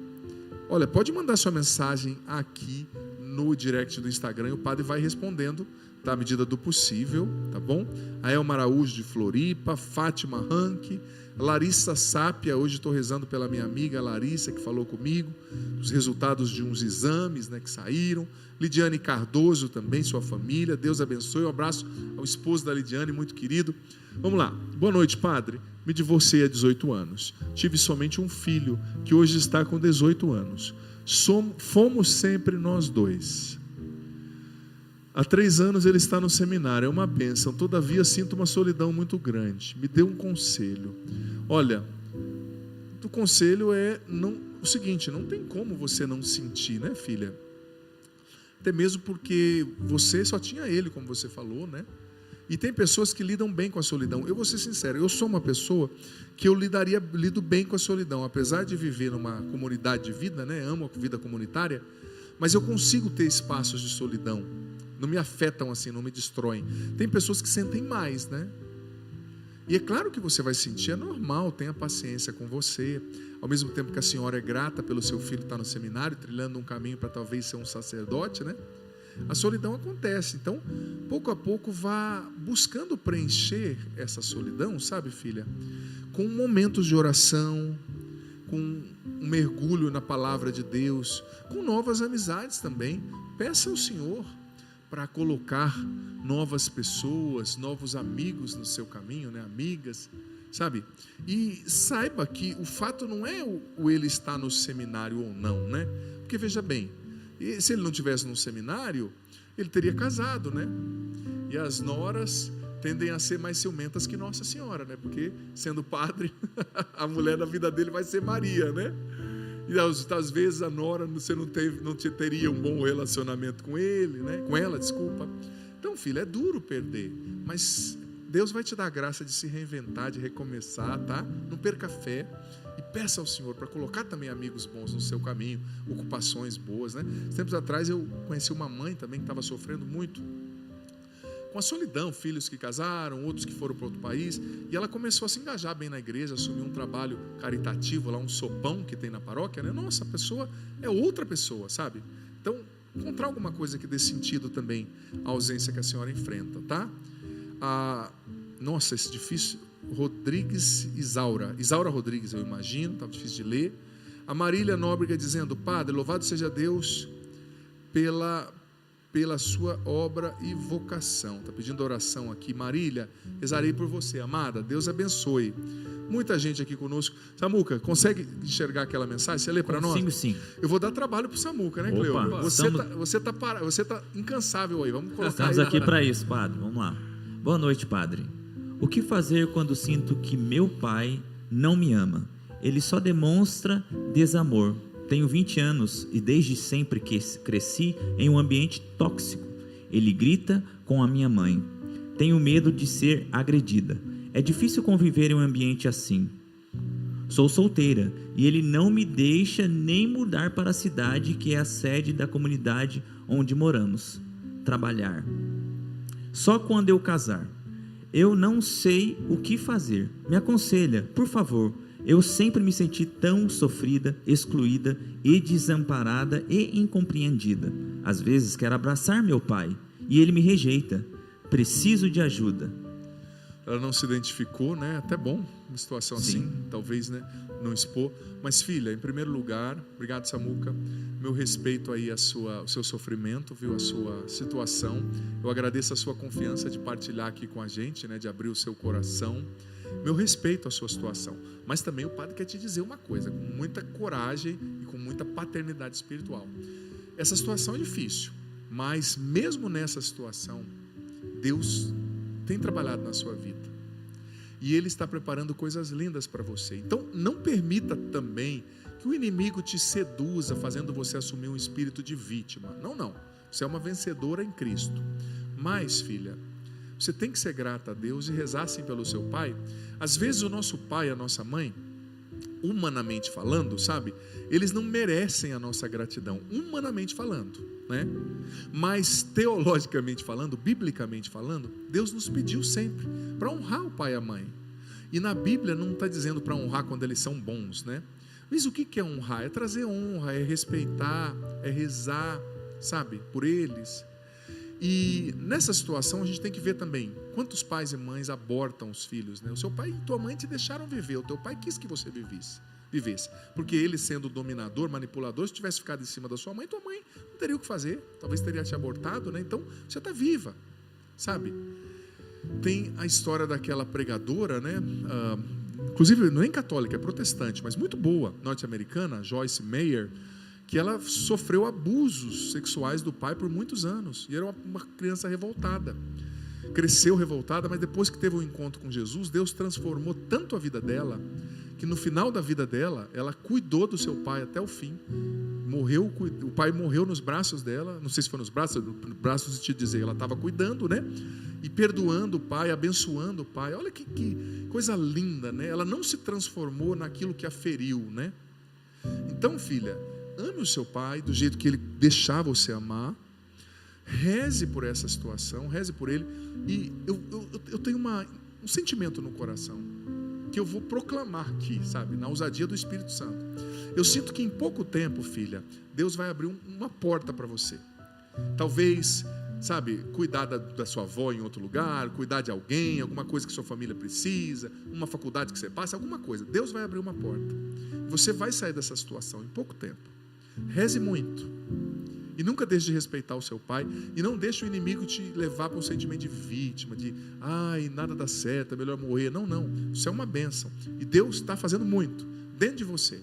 olha, pode mandar sua mensagem aqui no direct do Instagram e o padre vai respondendo, tá, à medida do possível, tá bom? A Elma Araújo de Floripa, Fátima Ranque, Larissa Sápia, hoje estou rezando pela minha amiga Larissa, que falou comigo, os resultados de uns exames, né, que saíram. Lidiane Cardoso também, sua família, Deus abençoe, um abraço ao esposo da Lidiane, muito querido. Vamos lá, boa noite, padre. Me divorciei há 18 anos, tive somente um filho, que hoje está com 18 anos. Fomos sempre nós dois. Há 3 anos ele está no seminário, é uma bênção, todavia sinto uma solidão muito grande. Me dê um conselho. Olha, o conselho é o seguinte, não tem como você não sentir, né, filha? Até mesmo porque você só tinha ele, como você falou, né? E tem pessoas que lidam bem com a solidão. Eu vou ser sincero, eu sou uma pessoa que lido bem com a solidão, apesar de viver numa comunidade de vida, né? Amo a vida comunitária, mas eu consigo ter espaços de solidão. Não me afetam assim, não me destroem. Tem pessoas que sentem mais, né? E é claro que você vai sentir, é normal, tenha paciência com você. Ao mesmo tempo que a senhora é grata pelo seu filho estar no seminário, trilhando um caminho para talvez ser um sacerdote, né? A solidão acontece. Então, pouco a pouco, vá buscando preencher essa solidão, sabe, filha? Com momentos de oração, com um mergulho na palavra de Deus, com novas amizades também. Peça ao Senhor para colocar novas pessoas, novos amigos no seu caminho, né? Amigas, sabe? E saiba que o fato não é o ele estar no seminário ou não, né? Porque veja bem, se ele não tivesse no seminário, ele teria casado, né? E as noras tendem a ser mais ciumentas que Nossa Senhora, né? Porque sendo padre, a mulher da vida dele vai ser Maria, né? E às vezes a nora, você não teria um bom relacionamento com ele, né? Com ela, desculpa. Então, filho, é duro perder, mas Deus vai te dar a graça de se reinventar, de recomeçar, tá? Não perca a fé e peça ao Senhor para colocar também amigos bons no seu caminho, ocupações boas, né? Tempos atrás eu conheci uma mãe também que estava sofrendo muito com a solidão, filhos que casaram, outros que foram para outro país, e ela começou a se engajar bem na igreja, assumiu um trabalho caritativo lá, um sopão que tem na paróquia, né? Nossa, a pessoa é outra pessoa, sabe? Então, encontrar alguma coisa que dê sentido também à ausência que a senhora enfrenta, tá? Nossa, esse difícil, Isaura Rodrigues, eu imagino, estava difícil de ler. A Marília Nóbrega dizendo: Padre, louvado seja Deus pela sua obra e vocação. Está pedindo oração aqui. Marília, rezarei por você, amada, Deus abençoe. Muita gente aqui conosco. Samuca, consegue enxergar aquela mensagem? Você lê para nós? Consigo, sim. Eu vou dar trabalho para o Samuca, né, Cleo? Você tá incansável aí. Vamos colocar. Estamos aqui para isso, Padre. Vamos lá. Boa noite, Padre. O que fazer quando sinto que meu pai não me ama? Ele só demonstra desamor. Tenho 20 anos e desde sempre que cresci em um ambiente tóxico. Ele grita com a minha mãe. Tenho medo de ser agredida. É difícil conviver em um ambiente assim. Sou solteira e ele não me deixa nem mudar para a cidade que é a sede da comunidade onde moramos. Trabalhar. Só quando eu casar. Eu não sei o que fazer. Me aconselha, por favor. Eu sempre me senti tão sofrida, excluída e desamparada e incompreendida. Às vezes quero abraçar meu pai e ele me rejeita. Preciso de ajuda. Ela não se identificou, né? Até bom uma situação Sim. assim, talvez, né? Não expor. Mas filha, em primeiro lugar, obrigado, Samuca, meu respeito aí o seu sofrimento, viu? A sua situação. Eu agradeço a sua confiança de partilhar aqui com a gente, né? De abrir o seu coração. Meu respeito à sua situação. Mas também o padre quer te dizer uma coisa, com muita coragem e com muita paternidade espiritual. Essa situação é difícil, mas mesmo nessa situação, Deus tem trabalhado na sua vida. E Ele está preparando coisas lindas para você. Então, não permita também que o inimigo te seduza, fazendo você assumir um espírito de vítima. Não, não. Você é uma vencedora em Cristo. Mas, filha, você tem que ser grata a Deus e rezar assim pelo seu pai. Às vezes o nosso pai e a nossa mãe, humanamente falando, sabe, eles não merecem a nossa gratidão, humanamente falando, né? Mas teologicamente falando, biblicamente falando, Deus nos pediu sempre para honrar o pai e a mãe. E na Bíblia não está dizendo para honrar quando eles são bons, né? Mas o que é honrar? É trazer honra, é respeitar, é rezar, sabe, por eles. E nessa situação a gente tem que ver também quantos pais e mães abortam os filhos, né? O seu pai e tua mãe te deixaram viver, o teu pai quis que você vivesse, porque ele, sendo dominador, manipulador, se tivesse ficado em cima da sua mãe, tua mãe não teria o que fazer, talvez teria te abortado, né? Então você está viva, sabe? Tem a história daquela pregadora, né? Inclusive não é católica, é protestante, mas muito boa, norte-americana, Joyce Meyer, que ela sofreu abusos sexuais do pai por muitos anos, e era uma criança revoltada, cresceu revoltada, mas depois que teve um encontro com Jesus, Deus transformou tanto a vida dela, que no final da vida dela, ela cuidou do seu pai até o fim, o pai morreu nos braços dela, não sei se foi nos braços te dizer, ela estava cuidando, né, e perdoando o pai, abençoando o pai. Olha que coisa linda, né? Ela não se transformou naquilo que a feriu, né? Então, filha, ame o seu pai do jeito que ele deixar você amar, reze por essa situação, reze por ele. E eu tenho um sentimento no coração que eu vou proclamar aqui, sabe, na ousadia do Espírito Santo. Eu sinto que em pouco tempo, filha, Deus vai abrir uma porta para você. Talvez, sabe, cuidar da sua avó em outro lugar, cuidar de alguém, alguma coisa que sua família precisa, uma faculdade que você passa, alguma coisa. Deus vai abrir uma porta. Você vai sair dessa situação em pouco tempo. Reze muito e nunca deixe de respeitar o seu pai, e não deixe o inimigo te levar para um sentimento de vítima, de nada dá certo, é melhor morrer. Não, isso é uma bênção, e Deus está fazendo muito dentro de você.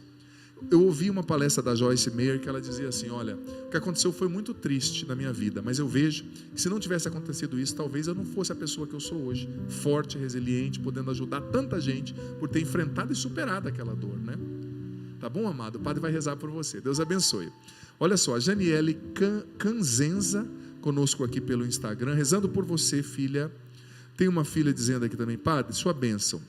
Eu ouvi uma palestra da Joyce Meyer que ela dizia assim: olha, o que aconteceu foi muito triste na minha vida, mas eu vejo que se não tivesse acontecido isso, talvez eu não fosse a pessoa que eu sou hoje, forte, resiliente, podendo ajudar tanta gente por ter enfrentado e superado aquela dor, né? Tá bom, amado? O padre vai rezar por você. Deus abençoe. Olha só, a Janiele Canzenza, conosco aqui pelo Instagram, rezando por você, filha. Tem uma filha dizendo aqui também: padre, sua bênção.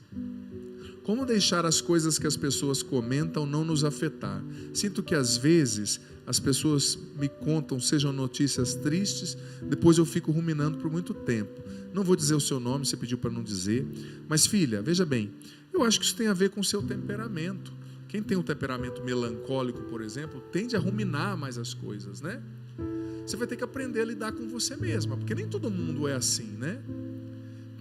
Como deixar as coisas que as pessoas comentam não nos afetar? Sinto que às vezes as pessoas me contam, sejam notícias tristes, depois eu fico ruminando por muito tempo. Não vou dizer o seu nome, você pediu para não dizer. Mas filha, veja bem, eu acho que isso tem a ver com o seu temperamento. Quem tem um temperamento melancólico, por exemplo, tende a ruminar mais as coisas, né? Você vai ter que aprender a lidar com você mesma, porque nem todo mundo é assim, né?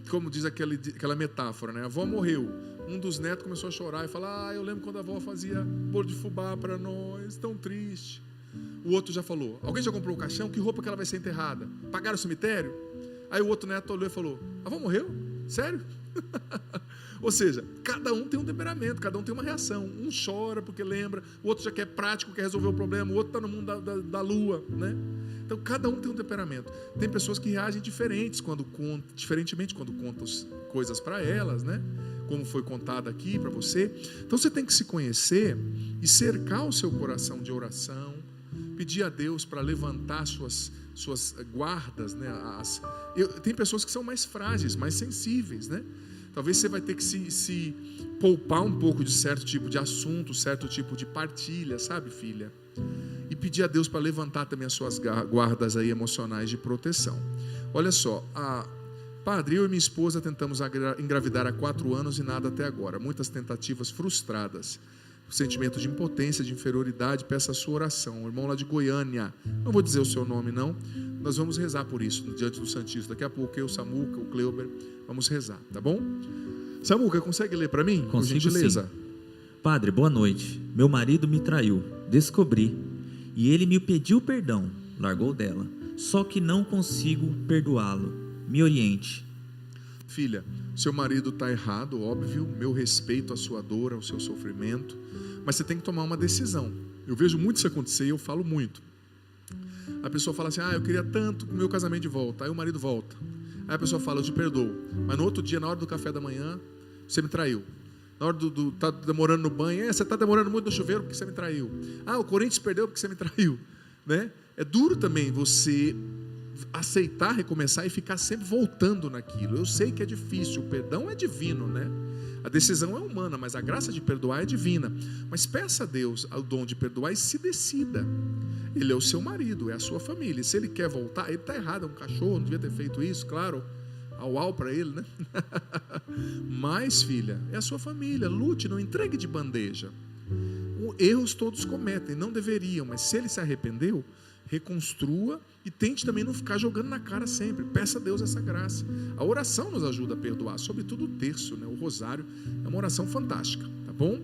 Como diz aquela metáfora, né? A avó morreu, um dos netos começou a chorar e falar: eu lembro quando a avó fazia bolo de fubá para nós, tão triste. O outro já falou: alguém já comprou o caixão? Que roupa que ela vai ser enterrada? Pagaram o cemitério? Aí o outro neto olhou e falou: a avó morreu? Sério? Ou seja, cada um tem um temperamento, cada um tem uma reação. Um chora porque lembra, o outro já quer prático, quer resolver o problema, o outro está no mundo da lua, né? Então cada um tem um temperamento. Tem pessoas que reagem diferentemente quando contam coisas para elas, né? Como foi contado aqui para você. Então você tem que se conhecer e cercar o seu coração de oração, pedir a Deus para levantar suas guardas, né? Tem pessoas que são mais frágeis, mais sensíveis, né? Talvez você vai ter que se poupar um pouco de certo tipo de assunto, certo tipo de partilha, sabe, filha? E pedir a Deus para levantar também as suas guardas aí emocionais de proteção. Olha só, padre, eu e minha esposa tentamos engravidar há 4 anos e nada até agora. Muitas tentativas frustradas. O sentimento de impotência, de inferioridade, peço a sua oração. O irmão lá de Goiânia, não vou dizer o seu nome não, nós vamos rezar por isso, diante do Santíssimo. Daqui a pouco eu, Samuca, o Cleuber, vamos rezar, tá bom? Samuca, consegue ler para mim? Consigo, por gentileza? sim. Padre, boa noite. Meu marido me traiu, descobri, e ele me pediu perdão, largou dela, só que não consigo perdoá-lo. Me oriente. Filha, seu marido está errado, óbvio, meu respeito à sua dor, ao seu sofrimento, mas você tem que tomar uma decisão. Eu vejo muito isso acontecer e eu falo muito. A pessoa fala assim: eu queria tanto o meu casamento de volta. Aí o marido volta. Aí a pessoa fala: eu te perdoo, mas no outro dia, na hora do café da manhã, você me traiu. Na hora tá demorando no banho, você está demorando muito no chuveiro porque você me traiu. O Corinthians perdeu porque você me traiu, né? É duro também você aceitar, recomeçar e ficar sempre voltando naquilo. Eu sei que é difícil, o perdão é divino, né? A decisão é humana, mas a graça de perdoar é divina. Mas peça a Deus o dom de perdoar e se decida. Ele é o seu marido, é a sua família. Se ele quer voltar, ele está errado, é um cachorro, não devia ter feito isso, claro. Au para ele, né? Mas, filha, é a sua família. Lute, não entregue de bandeja. Erros todos cometem, não deveriam, mas se ele se arrependeu, reconstrua e tente também não ficar jogando na cara sempre. Peça a Deus essa graça. A oração nos ajuda a perdoar, sobretudo o terço, né? O rosário é uma oração fantástica, tá bom?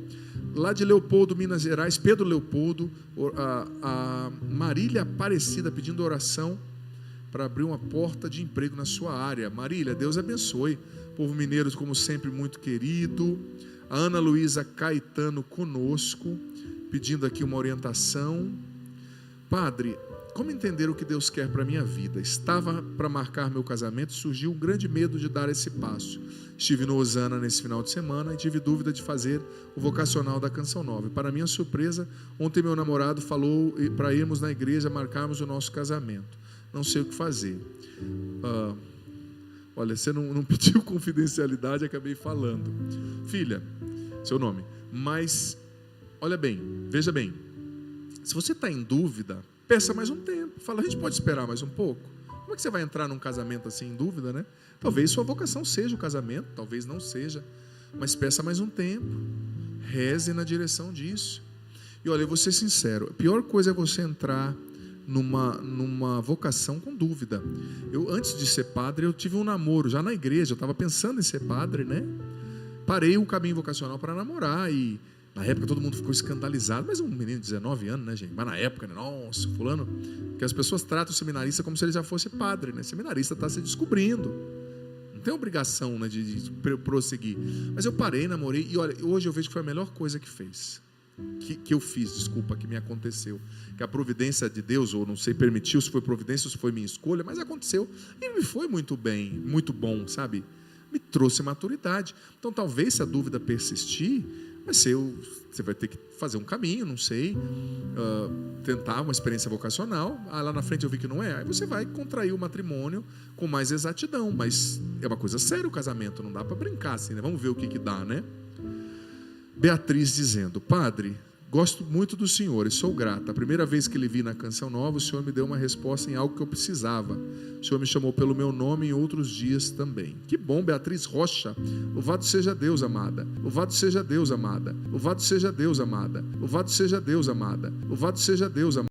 Lá de Leopoldo, Minas Gerais, Pedro Leopoldo, a Marília Aparecida pedindo oração para abrir uma porta de emprego na sua área. Marília, Deus abençoe. Povo mineiro, como sempre, muito querido. A Ana Luísa Caetano conosco, pedindo aqui uma orientação. Padre, como entender o que Deus quer para a minha vida? Estava para marcar meu casamento e surgiu um grande medo de dar esse passo. Estive no Osana nesse final de semana e tive dúvida de fazer o vocacional da Canção Nova. Para minha surpresa, ontem meu namorado falou para irmos na igreja marcarmos o nosso casamento. Não sei o que fazer. Olha, você não pediu confidencialidade, acabei falando. Filha, seu nome. Mas, olha bem, veja bem. Se você está em dúvida, peça mais um tempo. Fala: a gente pode esperar mais um pouco? Como é que você vai entrar num casamento assim em dúvida, né? Talvez sua vocação seja o casamento, talvez não seja. Mas peça mais um tempo. Reze na direção disso. E olha, eu vou ser sincero, a pior coisa é você entrar numa vocação com dúvida. Antes de ser padre, eu tive um namoro já na igreja, eu estava pensando em ser padre, né? Parei o caminho vocacional para namorar e na época todo mundo ficou escandalizado, mas um menino de 19 anos, né, gente? Mas na época, né? Nossa, fulano, porque as pessoas tratam o seminarista como se ele já fosse padre, né? Seminarista está se descobrindo, não tem obrigação, né, de prosseguir. Mas eu parei, namorei e olha, hoje eu vejo que foi a melhor coisa que eu fiz, desculpa, que me aconteceu, que a providência de Deus, ou não sei, permitiu, se foi providência ou se foi minha escolha, mas aconteceu e me foi muito bem, muito bom, sabe? Me trouxe maturidade. Então talvez, se a dúvida persistir, Você vai ter que fazer um caminho, não sei, tentar uma experiência vocacional. Lá na frente eu vi que não é. Aí você vai contrair o matrimônio com mais exatidão. Mas é uma coisa séria o casamento, não dá para brincar assim, né? Vamos ver o que dá, né? Beatriz dizendo: Padre, gosto muito do senhor e sou grata. A primeira vez que lhe vi na Canção Nova, o senhor me deu uma resposta em algo que eu precisava. O senhor me chamou pelo meu nome em outros dias também. Que bom, Beatriz Rocha. Louvado seja Deus, amada. Louvado seja Deus, amada. Louvado seja Deus, amada. Louvado seja Deus, amada. Louvado seja Deus, amada.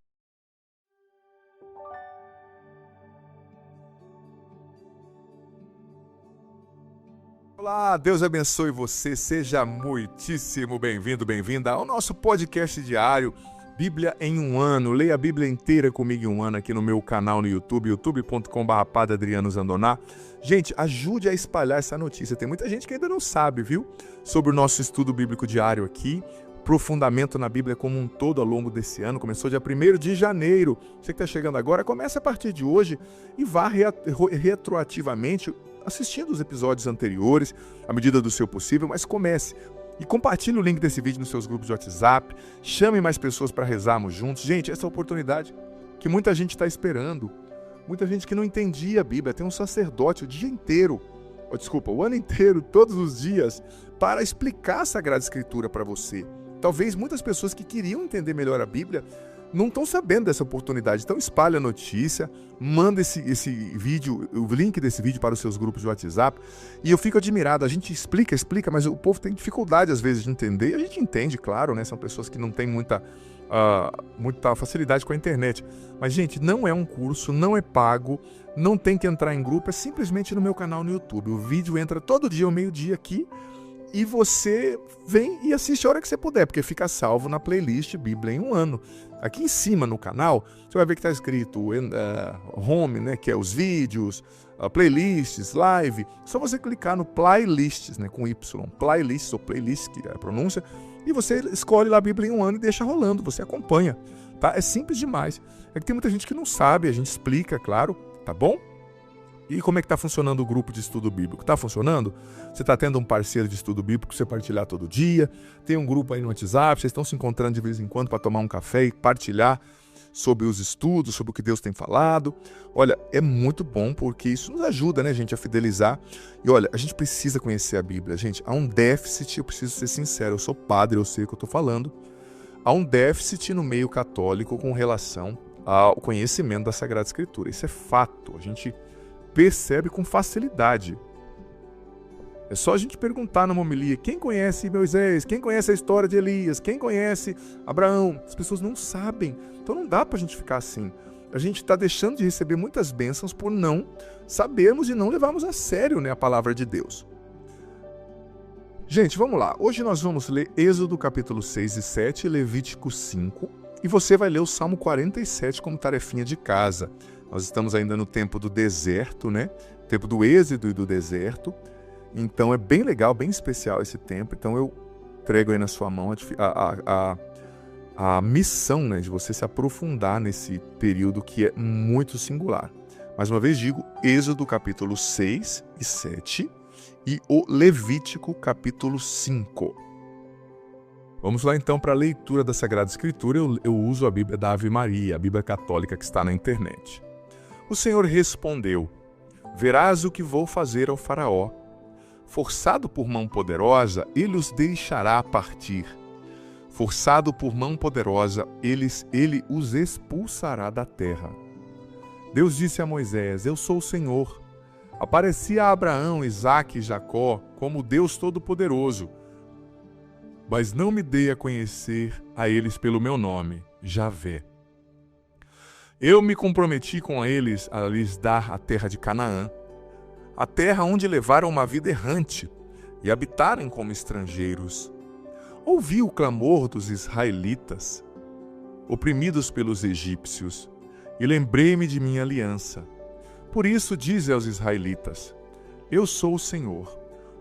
Olá, Deus abençoe você, seja muitíssimo bem-vindo, bem-vinda ao nosso podcast diário, Bíblia em um ano. Leia a Bíblia inteira comigo em um ano aqui no meu canal no YouTube, youtube.com/Padre Adriano Zandoná. Gente, ajude a espalhar essa notícia, tem muita gente que ainda não sabe, viu? Sobre o nosso estudo bíblico diário aqui, aprofundamento na Bíblia como um todo ao longo desse ano, começou dia 1º de janeiro. Você que está chegando agora, comece a partir de hoje e vá retroativamente assistindo os episódios anteriores, à medida do seu possível, mas comece. E compartilhe o link desse vídeo nos seus grupos de WhatsApp, chame mais pessoas para rezarmos juntos. Gente, essa é a oportunidade que muita gente está esperando. Muita gente que não entendia a Bíblia, tem um sacerdote o ano inteiro, todos os dias, para explicar a Sagrada Escritura para você. Talvez muitas pessoas que queriam entender melhor a Bíblia não estão sabendo dessa oportunidade. Então espalhe a notícia, manda esse vídeo, o link desse vídeo para os seus grupos de WhatsApp. E eu fico admirado, a gente explica, mas o povo tem dificuldade às vezes de entender. E a gente entende, claro, né? São pessoas que não têm muita facilidade com a internet. Mas, gente, não é um curso, não é pago, não tem que entrar em grupo, é simplesmente no meu canal no YouTube. O vídeo entra todo dia ao meio-dia aqui. E você vem e assiste a hora que você puder, porque fica salvo na playlist Bíblia em um ano. Aqui em cima no canal, você vai ver que está escrito Home, né, que é os vídeos, playlists, live. Só você clicar no playlists, né, com Y, playlists ou playlist, que é a pronúncia, e você escolhe lá a Bíblia em um ano e deixa rolando, você acompanha. Tá? É simples demais. É que tem muita gente que não sabe, a gente explica, claro, tá bom? E como é que está funcionando o grupo de estudo bíblico? Está funcionando? Você está tendo um parceiro de estudo bíblico para você partilhar todo dia? Tem um grupo aí no WhatsApp, vocês estão se encontrando de vez em quando para tomar um café e partilhar sobre os estudos, sobre o que Deus tem falado. Olha, é muito bom porque isso nos ajuda, né, gente, a fidelizar. E olha, a gente precisa conhecer a Bíblia. Gente, há um déficit, eu preciso ser sincero, eu sou padre, eu sei o que eu estou falando. Há um déficit no meio católico com relação ao conhecimento da Sagrada Escritura. Isso é fato, a gente percebe com facilidade. É só a gente perguntar numa homilia: quem conhece Moisés? Quem conhece a história de Elias? Quem conhece Abraão? As pessoas não sabem. Então não dá pra gente ficar assim. A gente está deixando de receber muitas bênçãos por não sabermos e não levarmos a sério, né, a palavra de Deus. Gente, vamos lá. Hoje nós vamos ler Êxodo capítulo 6 e 7 e Levítico 5. E você vai ler o Salmo 47 como tarefinha de casa. Nós estamos ainda no tempo do deserto, né? Tempo do êxodo e do deserto. Então é bem legal, bem especial esse tempo. Então eu entrego aí na sua mão a missão, né, de você se aprofundar nesse período que é muito singular. Mais uma vez digo, Êxodo capítulo 6 e 7 e o Levítico capítulo 5. Vamos lá então para a leitura da Sagrada Escritura. Eu uso a Bíblia da Ave Maria, a Bíblia católica que está na internet. O Senhor respondeu: verás o que vou fazer ao faraó. Forçado por mão poderosa, ele os deixará partir. Forçado por mão poderosa, ele os expulsará da terra. Deus disse a Moisés: eu sou o Senhor. Apareci a Abraão, Isaque e Jacó como Deus Todo-Poderoso, mas não me dei a conhecer a eles pelo meu nome, Javé. Eu me comprometi com eles a lhes dar a terra de Canaã, a terra onde levaram uma vida errante e habitaram como estrangeiros. Ouvi o clamor dos israelitas, oprimidos pelos egípcios, e lembrei-me de minha aliança. Por isso dize aos israelitas: eu sou o Senhor,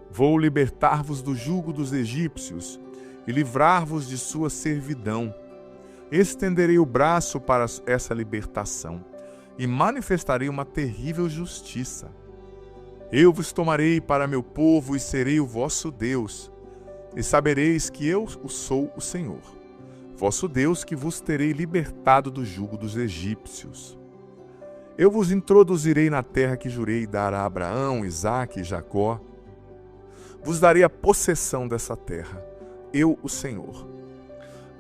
vou libertar-vos do jugo dos egípcios e livrar-vos de sua servidão. Estenderei o braço para essa libertação e manifestarei uma terrível justiça. Eu vos tomarei para meu povo e serei o vosso Deus. e sabereis que eu sou o Senhor, vosso Deus, que vos terei libertado do jugo dos egípcios. Eu vos introduzirei na terra que jurei dar a Abraão, Isaque e Jacó. Vos darei a possessão dessa terra, eu, o Senhor.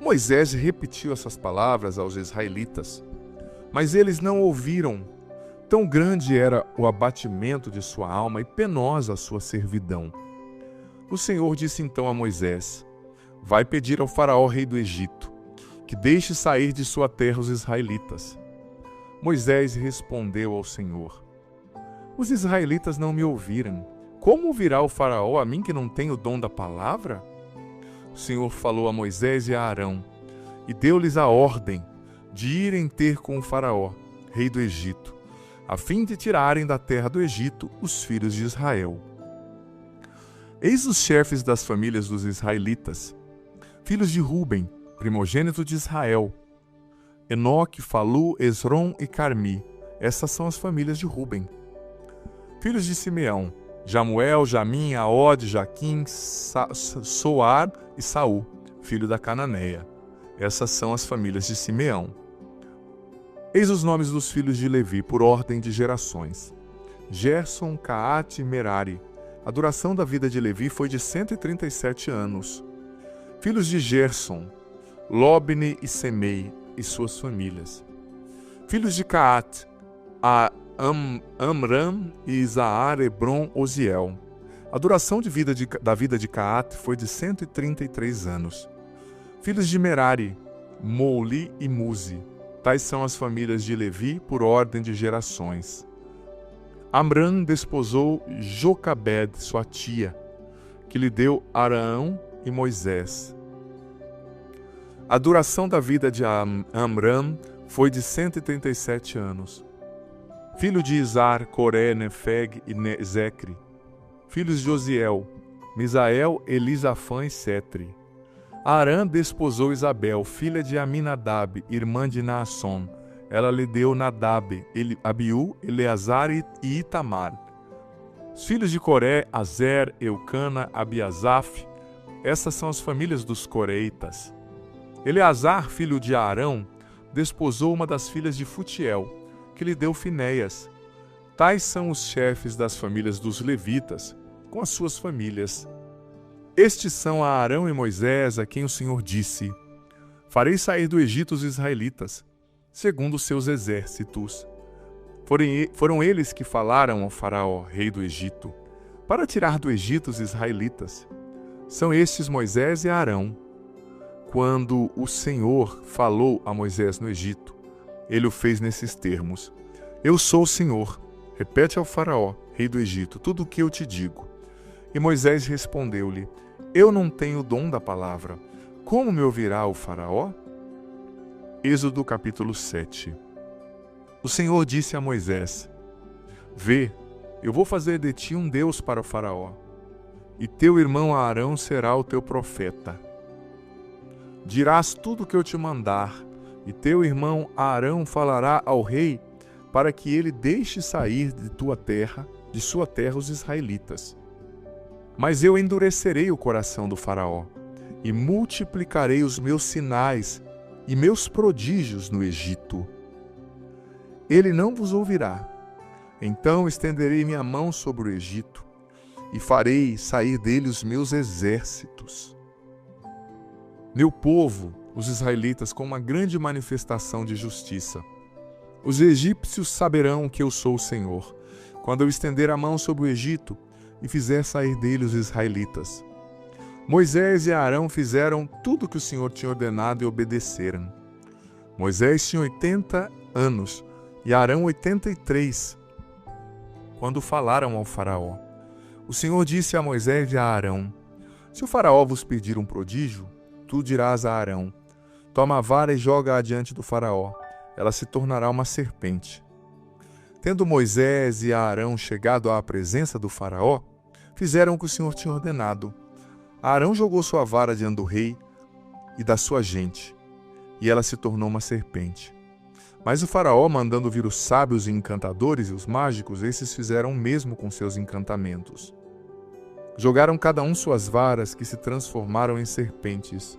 Moisés repetiu essas palavras aos israelitas, mas eles não ouviram. Tão grande era o abatimento de sua alma e penosa a sua servidão. O Senhor disse então a Moisés: vai pedir ao faraó, rei do Egito, que deixe sair de sua terra os israelitas. Moisés respondeu ao Senhor: os israelitas não me ouviram. Como ouvirá o faraó a mim que não tenho o dom da palavra? O Senhor falou a Moisés e a Arão, e deu-lhes a ordem de irem ter com o faraó, rei do Egito, a fim de tirarem da terra do Egito os filhos de Israel. Eis os chefes das famílias dos israelitas, filhos de Ruben, primogênito de Israel: Enoque, Falu, Esrom e Carmi. Essas são as famílias de Ruben. Filhos de Simeão: Jamuel, Jamim, Aode, Jaquim, Soar e Saul, filho da Cananeia. Essas são as famílias de Simeão. Eis os nomes dos filhos de Levi, por ordem de gerações: Gerson, Caate e Merari. A duração da vida de Levi foi de 137 anos. Filhos de Gerson: Lobne e Semei e suas famílias. Filhos de Caate: Amram e Isaar, Hebron, Oziel. A duração da vida de Caate foi de 133 anos. Filhos de Merari: Mouli e Muzi. Tais são as famílias de Levi por ordem de gerações. Amram desposou Jocabed, sua tia, que lhe deu Arão e Moisés. A duração da vida de Amram foi de 137 anos. Filho de Izar, Coré, Nefeg e Zecre. Filhos de Osiel: Misael, Elisafã e Setri. Arã desposou Isabel, filha de Aminadab, irmã de Naasson. Ela lhe deu Nadab, Abiú, Eleazar e Itamar. Os filhos de Coré: Azer, Eucana, Abiasaf. Essas são as famílias dos coreitas. Eleazar, filho de Arão, desposou uma das filhas de Futiel, que lhe deu Finéias. Tais são os chefes das famílias dos levitas, com as suas famílias. Estes são Arão e Moisés, a quem o Senhor disse: farei sair do Egito os israelitas, segundo os seus exércitos. Foram eles que falaram ao faraó, rei do Egito, para tirar do Egito os israelitas. São estes Moisés e Arão. Quando o Senhor falou a Moisés no Egito, ele o fez nesses termos: eu sou o Senhor. Repete ao faraó, rei do Egito, tudo o que eu te digo. E Moisés respondeu-lhe: eu não tenho o dom da palavra. Como me ouvirá o faraó? Êxodo capítulo 7. O Senhor disse a Moisés: vê, eu vou fazer de ti um Deus para o faraó, e teu irmão Arão será o teu profeta. Dirás tudo o que eu te mandar, e teu irmão Arão falará ao rei, para que ele deixe sair de sua terra os israelitas. Mas eu endurecerei o coração do faraó, e multiplicarei os meus sinais e meus prodígios no Egito. Ele não vos ouvirá. Então estenderei minha mão sobre o Egito, e farei sair dele os meus exércitos. Meu povo, os israelitas, com uma grande manifestação de justiça. Os egípcios saberão que eu sou o Senhor, quando eu estender a mão sobre o Egito e fizer sair dele os israelitas. Moisés e Arão fizeram tudo o que o Senhor tinha ordenado e obedeceram. Moisés tinha 80 anos e Arão 83, quando falaram ao faraó. O Senhor disse a Moisés e a Arão: se o faraó vos pedir um prodígio, tu dirás a Arão: toma a vara e joga-a diante do faraó, ela se tornará uma serpente. Tendo Moisés e Arão chegado à presença do faraó, fizeram o que o Senhor tinha ordenado. Arão jogou sua vara diante do rei e da sua gente, e ela se tornou uma serpente. Mas o faraó, mandando vir os sábios e encantadores e os mágicos, esses fizeram o mesmo com seus encantamentos. Jogaram cada um suas varas, que se transformaram em serpentes,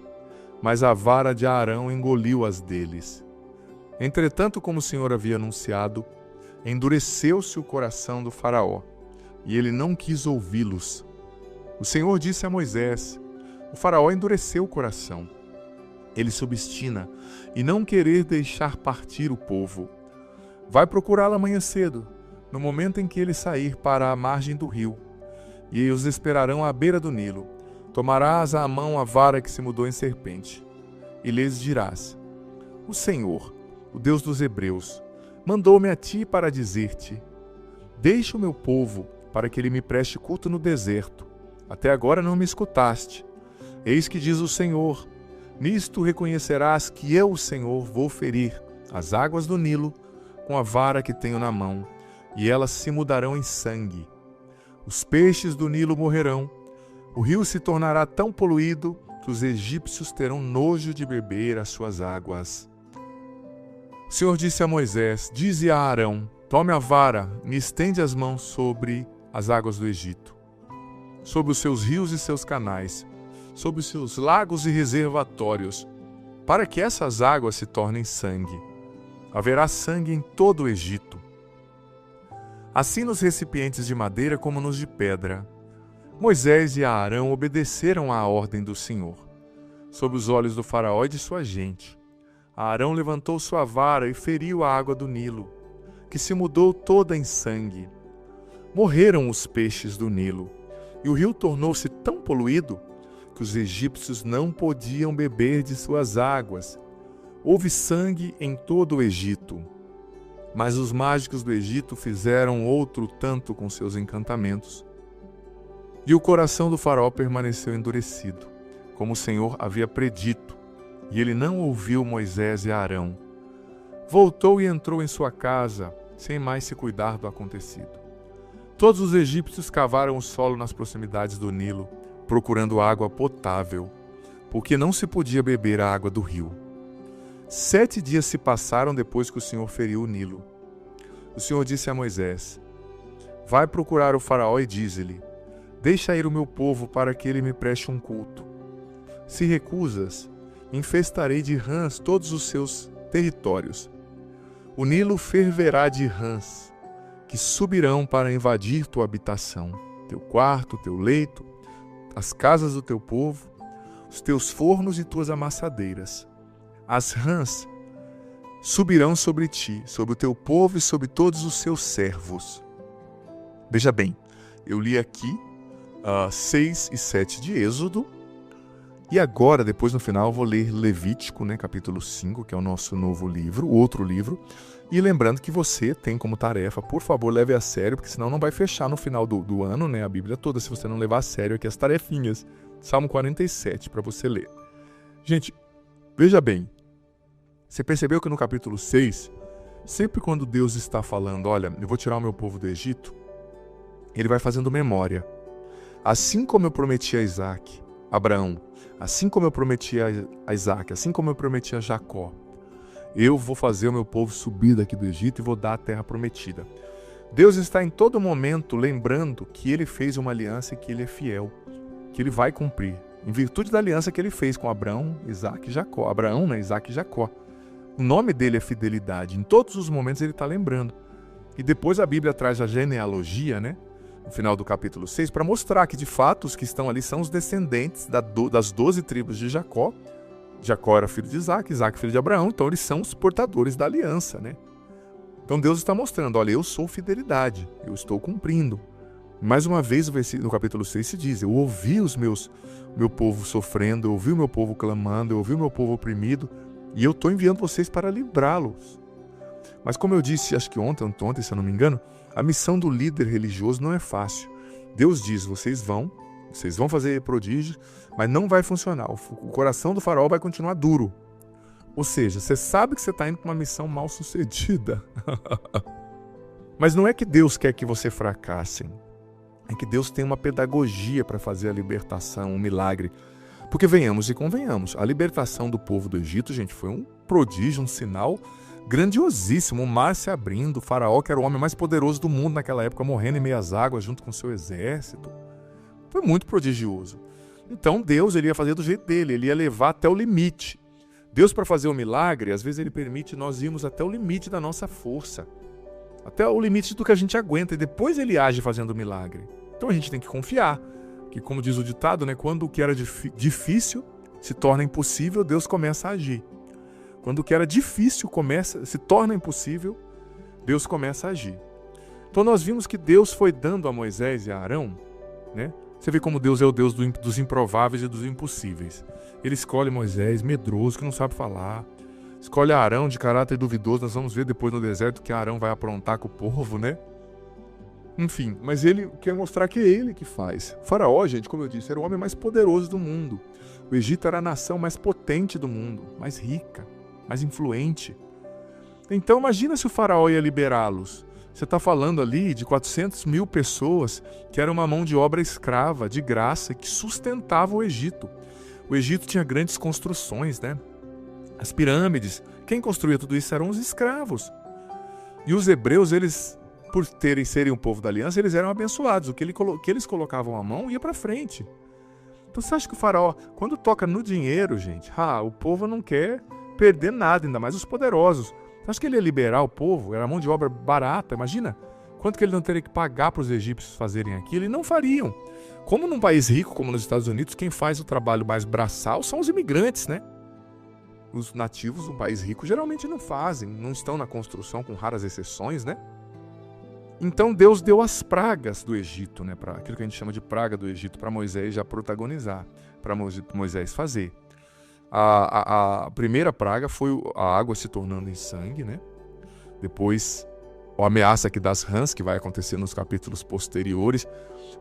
mas a vara de Arão engoliu as deles. Entretanto, como o Senhor havia anunciado, endureceu-se o coração do faraó, e ele não quis ouvi-los. O Senhor disse a Moisés: o faraó endureceu o coração. Ele se obstina e não querer deixar partir o povo. Vai procurá-lo amanhã cedo, no momento em que ele sair para a margem do rio, e os esperarão à beira do Nilo. Tomarás à mão a vara que se mudou em serpente, e lhes dirás: o Senhor, o Deus dos Hebreus, mandou-me a ti para dizer-te: deixa o meu povo, para que ele me preste culto no deserto. Até agora não me escutaste. Eis que diz o Senhor: nisto reconhecerás que eu, o Senhor, vou ferir as águas do Nilo com a vara que tenho na mão, e elas se mudarão em sangue. Os peixes do Nilo morrerão, o rio se tornará tão poluído que os egípcios terão nojo de beber as suas águas. O Senhor disse a Moisés: dize a Arão: tome a vara e estende as mãos sobre as águas do Egito, sobre os seus rios e seus canais, sobre os seus lagos e reservatórios, para que essas águas se tornem sangue. Haverá sangue em todo o Egito, assim nos recipientes de madeira como nos de pedra. Moisés e Arão obedeceram à ordem do Senhor, sob os olhos do faraó e de sua gente. Arão levantou sua vara e feriu a água do Nilo, que se mudou toda em sangue. Morreram os peixes do Nilo, e o rio tornou-se tão poluído que os egípcios não podiam beber de suas águas. Houve sangue em todo o Egito. Mas os mágicos do Egito fizeram outro tanto com seus encantamentos. E o coração do faraó permaneceu endurecido, como o Senhor havia predito, e ele não ouviu Moisés e Arão. Voltou e entrou em sua casa, sem mais se cuidar do acontecido. Todos os egípcios cavaram o solo nas proximidades do Nilo, procurando água potável, porque não se podia beber a água do rio. 7 dias se passaram depois que o Senhor feriu o Nilo. O Senhor disse a Moisés: vai procurar o faraó e dize-lhe: deixa ir o meu povo para que ele me preste um culto. Se recusas, infestarei de rãs todos os seus territórios. O Nilo ferverá de rãs, que subirão para invadir tua habitação, teu quarto, teu leito, as casas do teu povo, os teus fornos e tuas amassadeiras. As rãs subirão sobre ti, sobre o teu povo e sobre todos os seus servos. Veja bem, eu li aqui 6 e 7 de Êxodo, e agora, depois no final, eu vou ler Levítico, capítulo 5, que é o nosso novo livro, outro livro. E lembrando que você tem como tarefa, por favor, leve a sério, porque senão não vai fechar no final do ano, a Bíblia toda, se você não levar a sério aqui as tarefinhas. Salmo 47, para você ler. Gente, veja bem, você percebeu que no capítulo 6, sempre quando Deus está falando, olha, eu vou tirar o meu povo do Egito, ele vai fazendo memória. Assim como eu prometi a Abraão, assim como eu prometi a Isaac, assim como eu prometi a Jacó, eu vou fazer o meu povo subir daqui do Egito e vou dar a terra prometida. Deus está em todo momento lembrando que ele fez uma aliança e que ele é fiel, que ele vai cumprir, em virtude da aliança que ele fez com Abraão, Isaac e Jacó. Abraão, Isaac e Jacó. O nome dele é fidelidade. Em todos os momentos ele está lembrando. E depois a Bíblia traz a genealogia, no final do capítulo 6, para mostrar que de fato os que estão ali são os descendentes das 12 tribos de Jacó. Jacó era filho de Isaac, Isaac filho de Abraão, então eles são os portadores da aliança, Então Deus está mostrando, olha, eu sou fidelidade, eu estou cumprindo. Mais uma vez no capítulo 6 se diz, eu ouvi meu povo sofrendo, eu ouvi o meu povo clamando, eu ouvi o meu povo oprimido, e eu estou enviando vocês para livrá-los. Mas como eu disse, acho que ontem, se eu não me engano, a missão do líder religioso não é fácil. Deus diz, vocês vão fazer prodígios, mas não vai funcionar. O coração do faraó vai continuar duro. Ou seja, você sabe que você está indo para uma missão mal sucedida. Mas não é que Deus quer que você fracasse. É que Deus tem uma pedagogia para fazer a libertação, um milagre. Porque venhamos e convenhamos, a libertação do povo do Egito, gente, foi um prodígio, um sinal grandiosíssimo. O mar se abrindo, o faraó, que era o homem mais poderoso do mundo naquela época, morrendo em meias águas junto com seu exército. Foi muito prodigioso. Então Deus ele ia fazer do jeito dele, ele ia levar até o limite. Deus, para fazer o milagre, às vezes ele permite nós irmos até o limite da nossa força, até o limite do que a gente aguenta, e depois ele age fazendo o milagre. Então a gente tem que confiar, que como diz o ditado, né, quando o que era difícil se torna impossível, Deus começa a agir. Quando o que era difícil se torna impossível, Deus começa a agir. Então nós vimos que Deus foi dando a Moisés e a Arão, né? Você vê como Deus é o Deus dos improváveis e dos impossíveis. Ele escolhe Moisés, medroso, que não sabe falar. Escolhe Arão, de caráter duvidoso. Nós vamos ver depois no deserto que Arão vai aprontar com o povo, né? Enfim, mas ele quer mostrar que é ele que faz. O Faraó, gente, como eu disse, era o homem mais poderoso do mundo. O Egito era a nação mais potente do mundo, mais rica, mais influente. Então imagina se o Faraó ia liberá-los. Você está falando ali de 400 mil pessoas que era uma mão de obra escrava, de graça, que sustentava o Egito. O Egito tinha grandes construções, né? As pirâmides. Quem construía tudo isso eram os escravos. E os hebreus, eles, por serem um povo da aliança, eles eram abençoados. O que eles colocavam à mão ia para frente. Então você acha que o Faraó, quando toca no dinheiro, gente, o povo não quer perder nada, ainda mais os poderosos. Você acha que ele ia liberar o povo? Era mão de obra barata, imagina. Quanto que ele não teria que pagar para os egípcios fazerem aquilo? E não fariam. Como num país rico, como nos Estados Unidos, quem faz o trabalho mais braçal são os imigrantes, né? Os nativos do país rico geralmente não fazem, não estão na construção, com raras exceções, né? Então Deus deu as pragas do Egito, né? Para aquilo que a gente chama de praga do Egito, para Moisés já protagonizar, para Moisés fazer. A primeira praga foi a água se tornando em sangue, né? Depois, a ameaça aqui das rãs, que vai acontecer nos capítulos posteriores.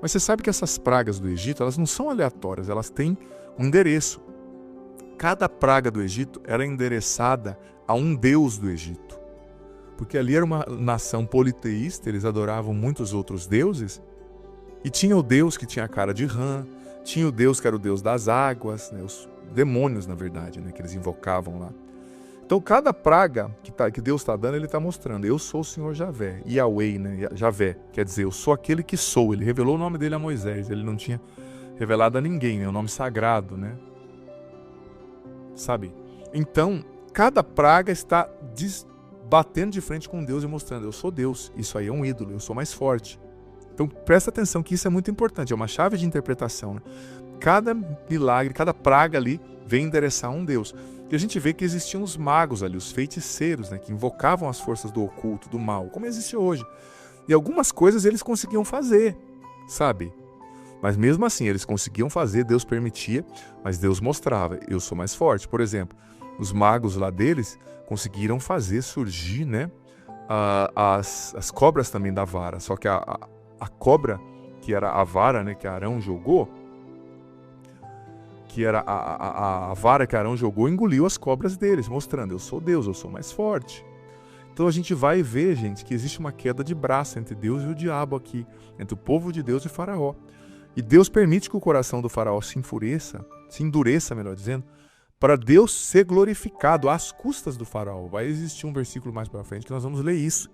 Mas você sabe que essas pragas do Egito, elas não são aleatórias, elas têm um endereço. Cada praga do Egito era endereçada a um deus do Egito. Porque ali era uma nação politeísta, eles adoravam muitos outros deuses. E tinha o deus que tinha a cara de rã, tinha o deus que era o deus das águas, né? Os demônios, na verdade, né, que eles invocavam lá. Então, cada praga que Deus está dando, ele está mostrando. Eu sou o Senhor Javé, Yahweh, né? Javé, quer dizer, eu sou aquele que sou. Ele revelou o nome dele a Moisés, ele não tinha revelado a ninguém, é um nome sagrado, né? Sabe? Então, cada praga está batendo de frente com Deus e mostrando, eu sou Deus, isso aí é um ídolo, eu sou mais forte. Então, presta atenção que isso é muito importante, é uma chave de interpretação, né? Cada milagre, cada praga ali vem endereçar um Deus. E a gente vê que existiam os magos ali, os feiticeiros, né, que invocavam as forças do oculto, do mal, como existe hoje. E algumas coisas eles conseguiam fazer, sabe? Mas mesmo assim, eles conseguiam fazer, Deus permitia, mas Deus mostrava, eu sou mais forte. Por exemplo, os magos lá deles conseguiram fazer surgir, né, as cobras também da vara. Só que a cobra, que era a vara, né, que Arão jogou, que era a vara que Arão jogou, engoliu as cobras deles, mostrando, eu sou Deus, eu sou mais forte. Então a gente vai ver, gente, que existe uma queda de braço entre Deus e o diabo aqui, entre o povo de Deus e Faraó. E Deus permite que o coração do Faraó se endureça, melhor dizendo, para Deus ser glorificado às custas do Faraó. Vai existir um versículo mais para frente que nós vamos ler isso.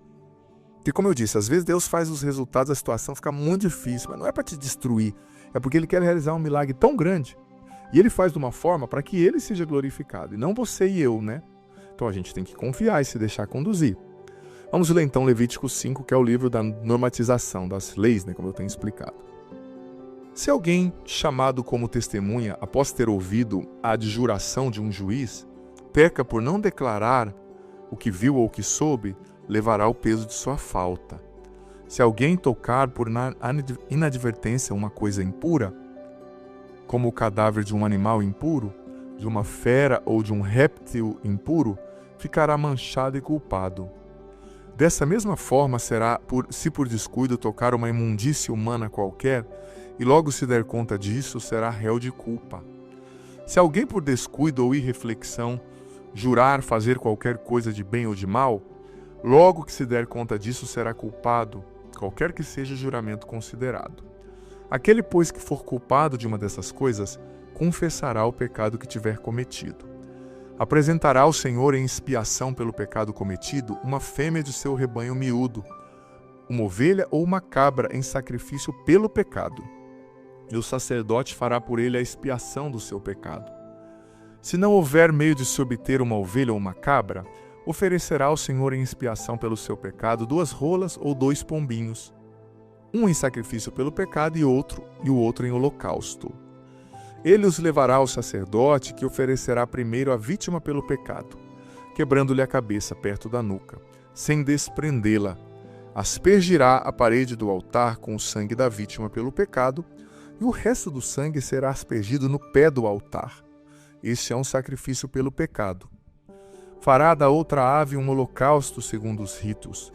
Porque, como eu disse, às vezes Deus faz os resultados, a situação fica muito difícil, mas não é para te destruir, é porque Ele quer realizar um milagre tão grande. E Ele faz de uma forma para que Ele seja glorificado, e não você e eu, né? Então a gente tem que confiar e se deixar conduzir. Vamos ler então Levítico 5, que é o livro da normatização, das leis, né, como eu tenho explicado. Se alguém chamado como testemunha, após ter ouvido a adjuração de um juiz, peca por não declarar o que viu ou o que soube, levará o peso de sua falta. Se alguém tocar por inadvertência uma coisa impura, como o cadáver de um animal impuro, de uma fera ou de um réptil impuro, ficará manchado e culpado. Dessa mesma forma será, se por descuido tocar uma imundície humana qualquer, e logo se der conta disso, será réu de culpa. Se alguém por descuido ou irreflexão jurar fazer qualquer coisa de bem ou de mal, logo que se der conta disso, será culpado, qualquer que seja o juramento considerado. Aquele, pois, que for culpado de uma dessas coisas, confessará o pecado que tiver cometido. Apresentará ao Senhor em expiação pelo pecado cometido uma fêmea de seu rebanho miúdo, uma ovelha ou uma cabra em sacrifício pelo pecado. e o sacerdote fará por ele a expiação do seu pecado. Se não houver meio de se obter uma ovelha ou uma cabra, oferecerá ao Senhor em expiação pelo seu pecado 2 rolas ou 2 pombinhos, um em sacrifício pelo pecado e o outro em holocausto. Ele os levará ao sacerdote, que oferecerá primeiro a vítima pelo pecado, quebrando-lhe a cabeça perto da nuca, sem desprendê-la. Aspergirá a parede do altar com o sangue da vítima pelo pecado, e o resto do sangue será aspergido no pé do altar. Este é um sacrifício pelo pecado. Fará da outra ave um holocausto segundo os ritos.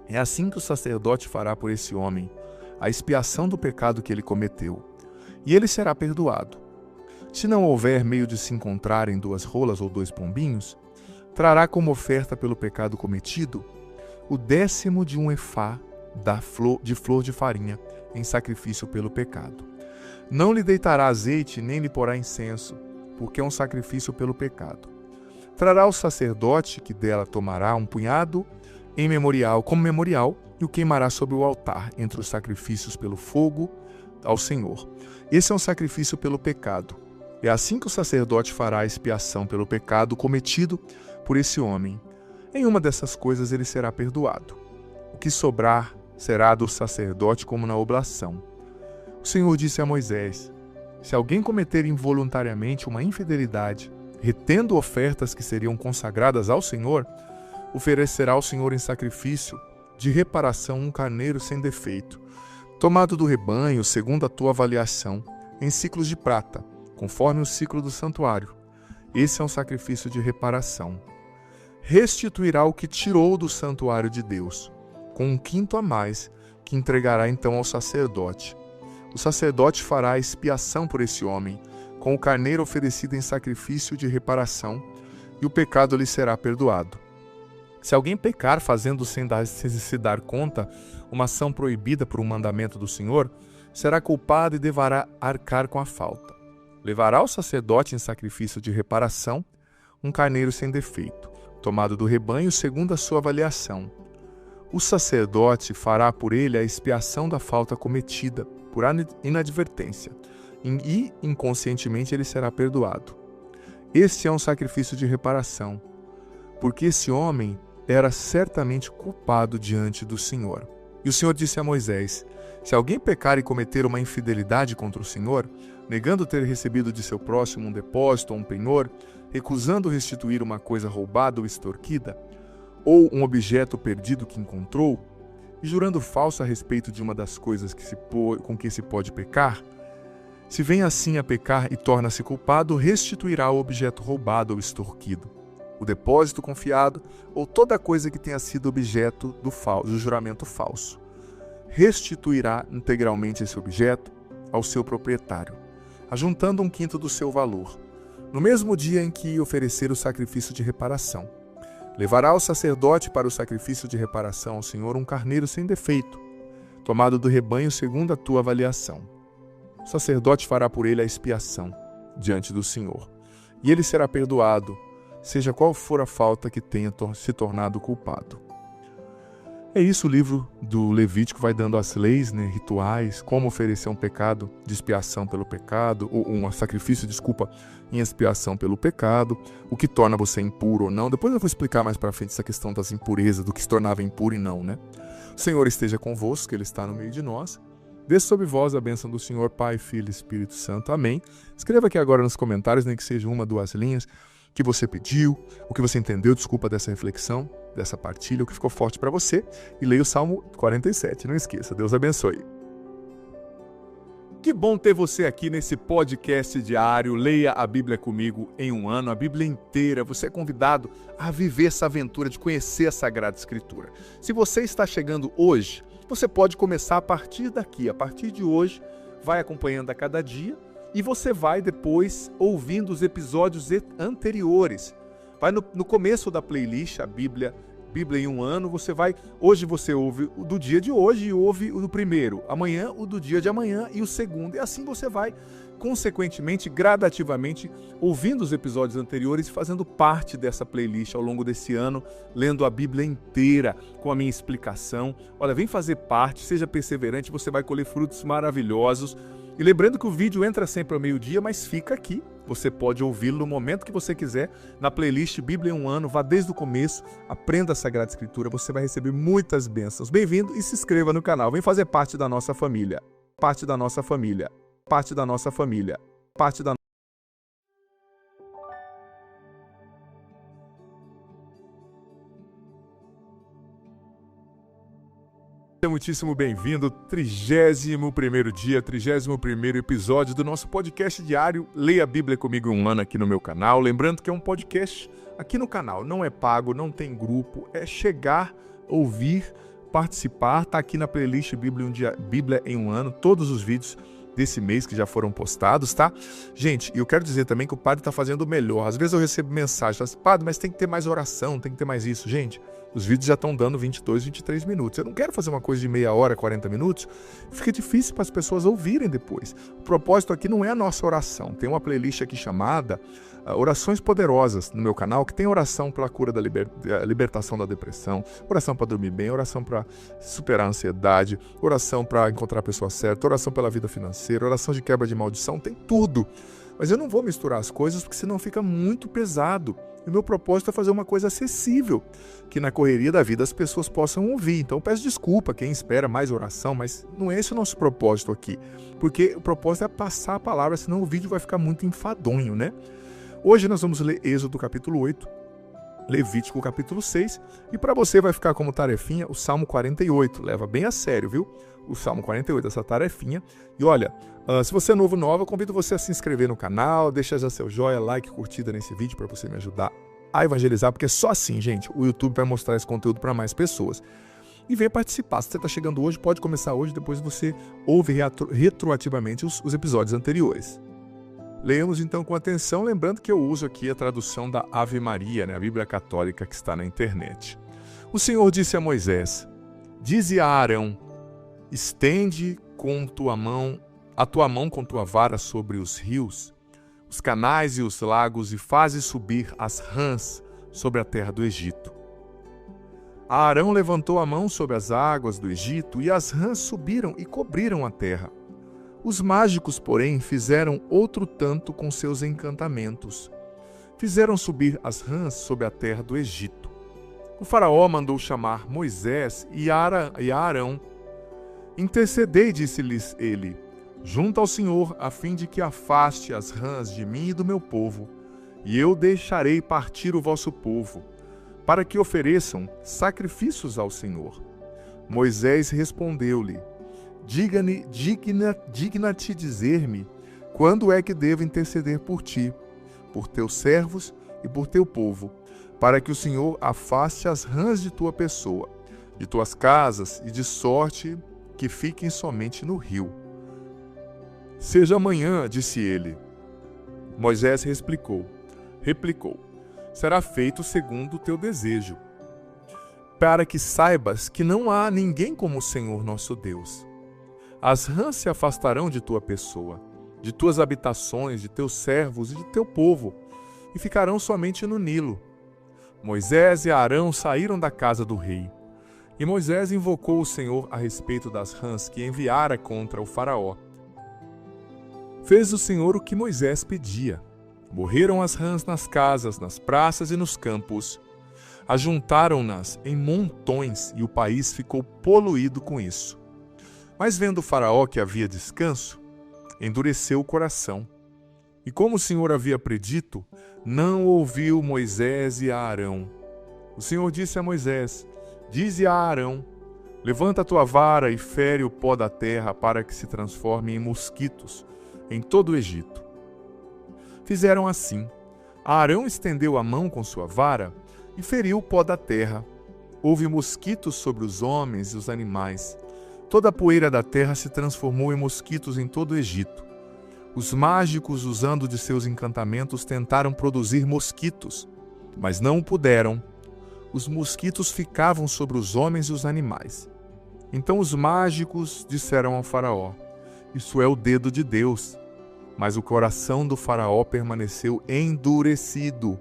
É assim que o sacerdote fará por esse homem a expiação do pecado que ele cometeu, e ele será perdoado. Se não houver meio de se encontrarem 2 rolas ou 2 pombinhos, trará como oferta pelo pecado cometido o 10º de um efá de flor de farinha em sacrifício pelo pecado. Não lhe deitará azeite nem lhe porá incenso, porque é um sacrifício pelo pecado. Trará o sacerdote, que dela tomará um punhado como memorial, e o queimará sobre o altar, entre os sacrifícios pelo fogo ao Senhor. Esse é um sacrifício pelo pecado. É assim que o sacerdote fará a expiação pelo pecado cometido por esse homem. Em uma dessas coisas ele será perdoado. O que sobrar será do sacerdote como na oblação. O Senhor disse a Moisés: se alguém cometer involuntariamente uma infidelidade, retendo ofertas que seriam consagradas ao Senhor, oferecerá ao Senhor em sacrifício de reparação um carneiro sem defeito, tomado do rebanho, segundo a tua avaliação, em ciclos de prata, conforme o ciclo do santuário. Esse é um sacrifício de reparação. Restituirá o que tirou do santuário de Deus, com 1/5 a mais, que entregará então ao sacerdote. O sacerdote fará a expiação por esse homem, com o carneiro oferecido em sacrifício de reparação, e o pecado lhe será perdoado. Se alguém pecar fazendo sem se dar conta uma ação proibida por um mandamento do Senhor, será culpado e deverá arcar com a falta. Levará ao sacerdote em sacrifício de reparação um carneiro sem defeito, tomado do rebanho segundo a sua avaliação. O sacerdote fará por ele a expiação da falta cometida por inadvertência, e inconscientemente ele será perdoado. Este é um sacrifício de reparação, porque esse homem era certamente culpado diante do Senhor. E o Senhor disse a Moisés: se alguém pecar e cometer uma infidelidade contra o Senhor, negando ter recebido de seu próximo um depósito ou um penhor, recusando restituir uma coisa roubada ou extorquida, ou um objeto perdido que encontrou, e jurando falso a respeito de uma das coisas com que se pode pecar, se vem assim a pecar e torna-se culpado, restituirá o objeto roubado ou extorquido, o depósito confiado ou toda coisa que tenha sido objeto do juramento falso. Restituirá integralmente esse objeto ao seu proprietário, ajuntando 1/5 do seu valor, no mesmo dia em que oferecer o sacrifício de reparação. Levará ao sacerdote para o sacrifício de reparação ao Senhor um carneiro sem defeito, tomado do rebanho segundo a tua avaliação. O sacerdote fará por ele a expiação diante do Senhor, e ele será perdoado, seja qual for a falta que tenha se tornado culpado. É isso, o livro do Levítico vai dando as leis, rituais, como oferecer um pecado de expiação pelo pecado, ou um sacrifício, em expiação pelo pecado, o que torna você impuro ou não. Depois eu vou explicar mais para frente essa questão das impurezas, do que se tornava impuro e não, O Senhor esteja convosco, que Ele está no meio de nós. Desça sobre vós a bênção do Senhor, Pai, Filho e Espírito Santo. Amém. Escreva aqui agora nos comentários, nem que seja 1, 2 linhas, o que você pediu, o que você entendeu, dessa reflexão, dessa partilha, o que ficou forte para você, e leia o Salmo 47, não esqueça. Deus abençoe. Que bom ter você aqui nesse podcast diário. Leia a Bíblia comigo em 1 ano, a Bíblia inteira. Você é convidado a viver essa aventura de conhecer a Sagrada Escritura. Se você está chegando hoje, você pode começar a partir daqui, a partir de hoje, vai acompanhando a cada dia, e você vai depois ouvindo os episódios anteriores. Vai no começo da playlist, a Bíblia em 1 ano, hoje você ouve o do dia de hoje e ouve o do primeiro, amanhã o do dia de amanhã e o segundo, e assim você vai, consequentemente, gradativamente, ouvindo os episódios anteriores e fazendo parte dessa playlist ao longo desse ano, lendo a Bíblia inteira, com a minha explicação. Olha, vem fazer parte, seja perseverante, você vai colher frutos maravilhosos. E lembrando que o vídeo entra sempre ao meio-dia, mas fica aqui. Você pode ouvi-lo no momento que você quiser, na playlist Bíblia em um Ano. Vá desde o começo, aprenda a Sagrada Escritura, você vai receber muitas bênçãos. Bem-vindo e se inscreva no canal. Vem fazer parte da nossa família. Parte da nossa família. Parte da nossa família. Parte da Muitíssimo bem-vindo, 31º dia, 31º episódio do nosso podcast diário Leia a Bíblia Comigo em um Ano aqui no meu canal. Lembrando que é um podcast aqui no canal, não é pago, não tem grupo, é chegar, ouvir, participar, tá aqui na playlist Bíblia em um Ano, todos os vídeos desse mês que já foram postados, tá? Gente, eu quero dizer também que o padre tá fazendo o melhor. Às vezes eu recebo mensagens, padre, mas tem que ter mais oração, tem que ter mais isso. Gente, os vídeos já estão dando 22, 23 minutos. Eu não quero fazer uma coisa de meia hora, 40 minutos. Fica difícil para as pessoas ouvirem depois. O propósito aqui não é a nossa oração. Tem uma playlist aqui chamada Orações Poderosas no meu canal, que tem oração pela cura da libertação da depressão, oração para dormir bem, oração para superar a ansiedade, oração para encontrar a pessoa certa, oração pela vida financeira, oração de quebra de maldição, tem tudo. Mas eu não vou misturar as coisas porque senão fica muito pesado. E o meu propósito é fazer uma coisa acessível, que na correria da vida as pessoas possam ouvir. Então eu peço desculpa quem espera mais oração, mas não é esse o nosso propósito aqui. Porque o propósito é passar a palavra, senão o vídeo vai ficar muito enfadonho, né? Hoje nós vamos ler Êxodo capítulo 8, Levítico capítulo 6, e para você vai ficar como tarefinha o Salmo 48. Leva bem a sério, viu? O Salmo 48, essa tarefinha. E olha, se você é novo ou nova, eu convido você a se inscrever no canal, deixa já seu joia, like, curtida nesse vídeo para você me ajudar a evangelizar, porque só assim, gente, o YouTube vai mostrar esse conteúdo para mais pessoas. E venha participar. Se você está chegando hoje, pode começar hoje, depois você ouve retroativamente os episódios anteriores. Leamos então com atenção, lembrando que eu uso aqui a tradução da Ave Maria, né, a Bíblia Católica que está na internet. O Senhor disse a Moisés: dize a Arão, estende a tua mão com tua vara sobre os rios, os canais e os lagos, e faze subir as rãs sobre a terra do Egito. Arão levantou a mão sobre as águas do Egito, e as rãs subiram e cobriram a terra. Os mágicos, porém, fizeram outro tanto com seus encantamentos. Fizeram subir as rãs sobre a terra do Egito. O faraó mandou chamar Moisés e Arão. Intercedei, disse-lhes ele, junto ao Senhor, a fim de que afaste as rãs de mim e do meu povo, e eu deixarei partir o vosso povo, para que ofereçam sacrifícios ao Senhor. Moisés respondeu-lhe: digna-te dizer-me quando é que devo interceder por ti, por teus servos e por teu povo, para que o Senhor afaste as rãs de tua pessoa, de tuas casas, e de sorte que fiquem somente no rio. Seja amanhã, disse ele. Moisés replicou, será feito segundo o teu desejo, para que saibas que não há ninguém como o Senhor nosso Deus. As rãs se afastarão de tua pessoa, de tuas habitações, de teus servos e de teu povo, e ficarão somente no Nilo. Moisés e Arão saíram da casa do rei. E Moisés invocou o Senhor a respeito das rãs que enviara contra o faraó. Fez o Senhor o que Moisés pedia. Morreram as rãs nas casas, nas praças e nos campos. Ajuntaram-nas em montões, e o país ficou poluído com isso. Mas vendo o faraó que havia descanso, endureceu o coração. E como o Senhor havia predito, não ouviu Moisés e Arão. O Senhor disse a Moisés: dize a Arão, levanta a tua vara e fere o pó da terra para que se transforme em mosquitos em todo o Egito. Fizeram assim. Arão estendeu a mão com sua vara e feriu o pó da terra. Houve mosquitos sobre os homens e os animais. Toda a poeira da terra se transformou em mosquitos em todo o Egito. Os mágicos, usando de seus encantamentos, tentaram produzir mosquitos, mas não o puderam. Os mosquitos ficavam sobre os homens e os animais. Então os mágicos disseram ao faraó: isso é o dedo de Deus. Mas o coração do faraó permaneceu endurecido.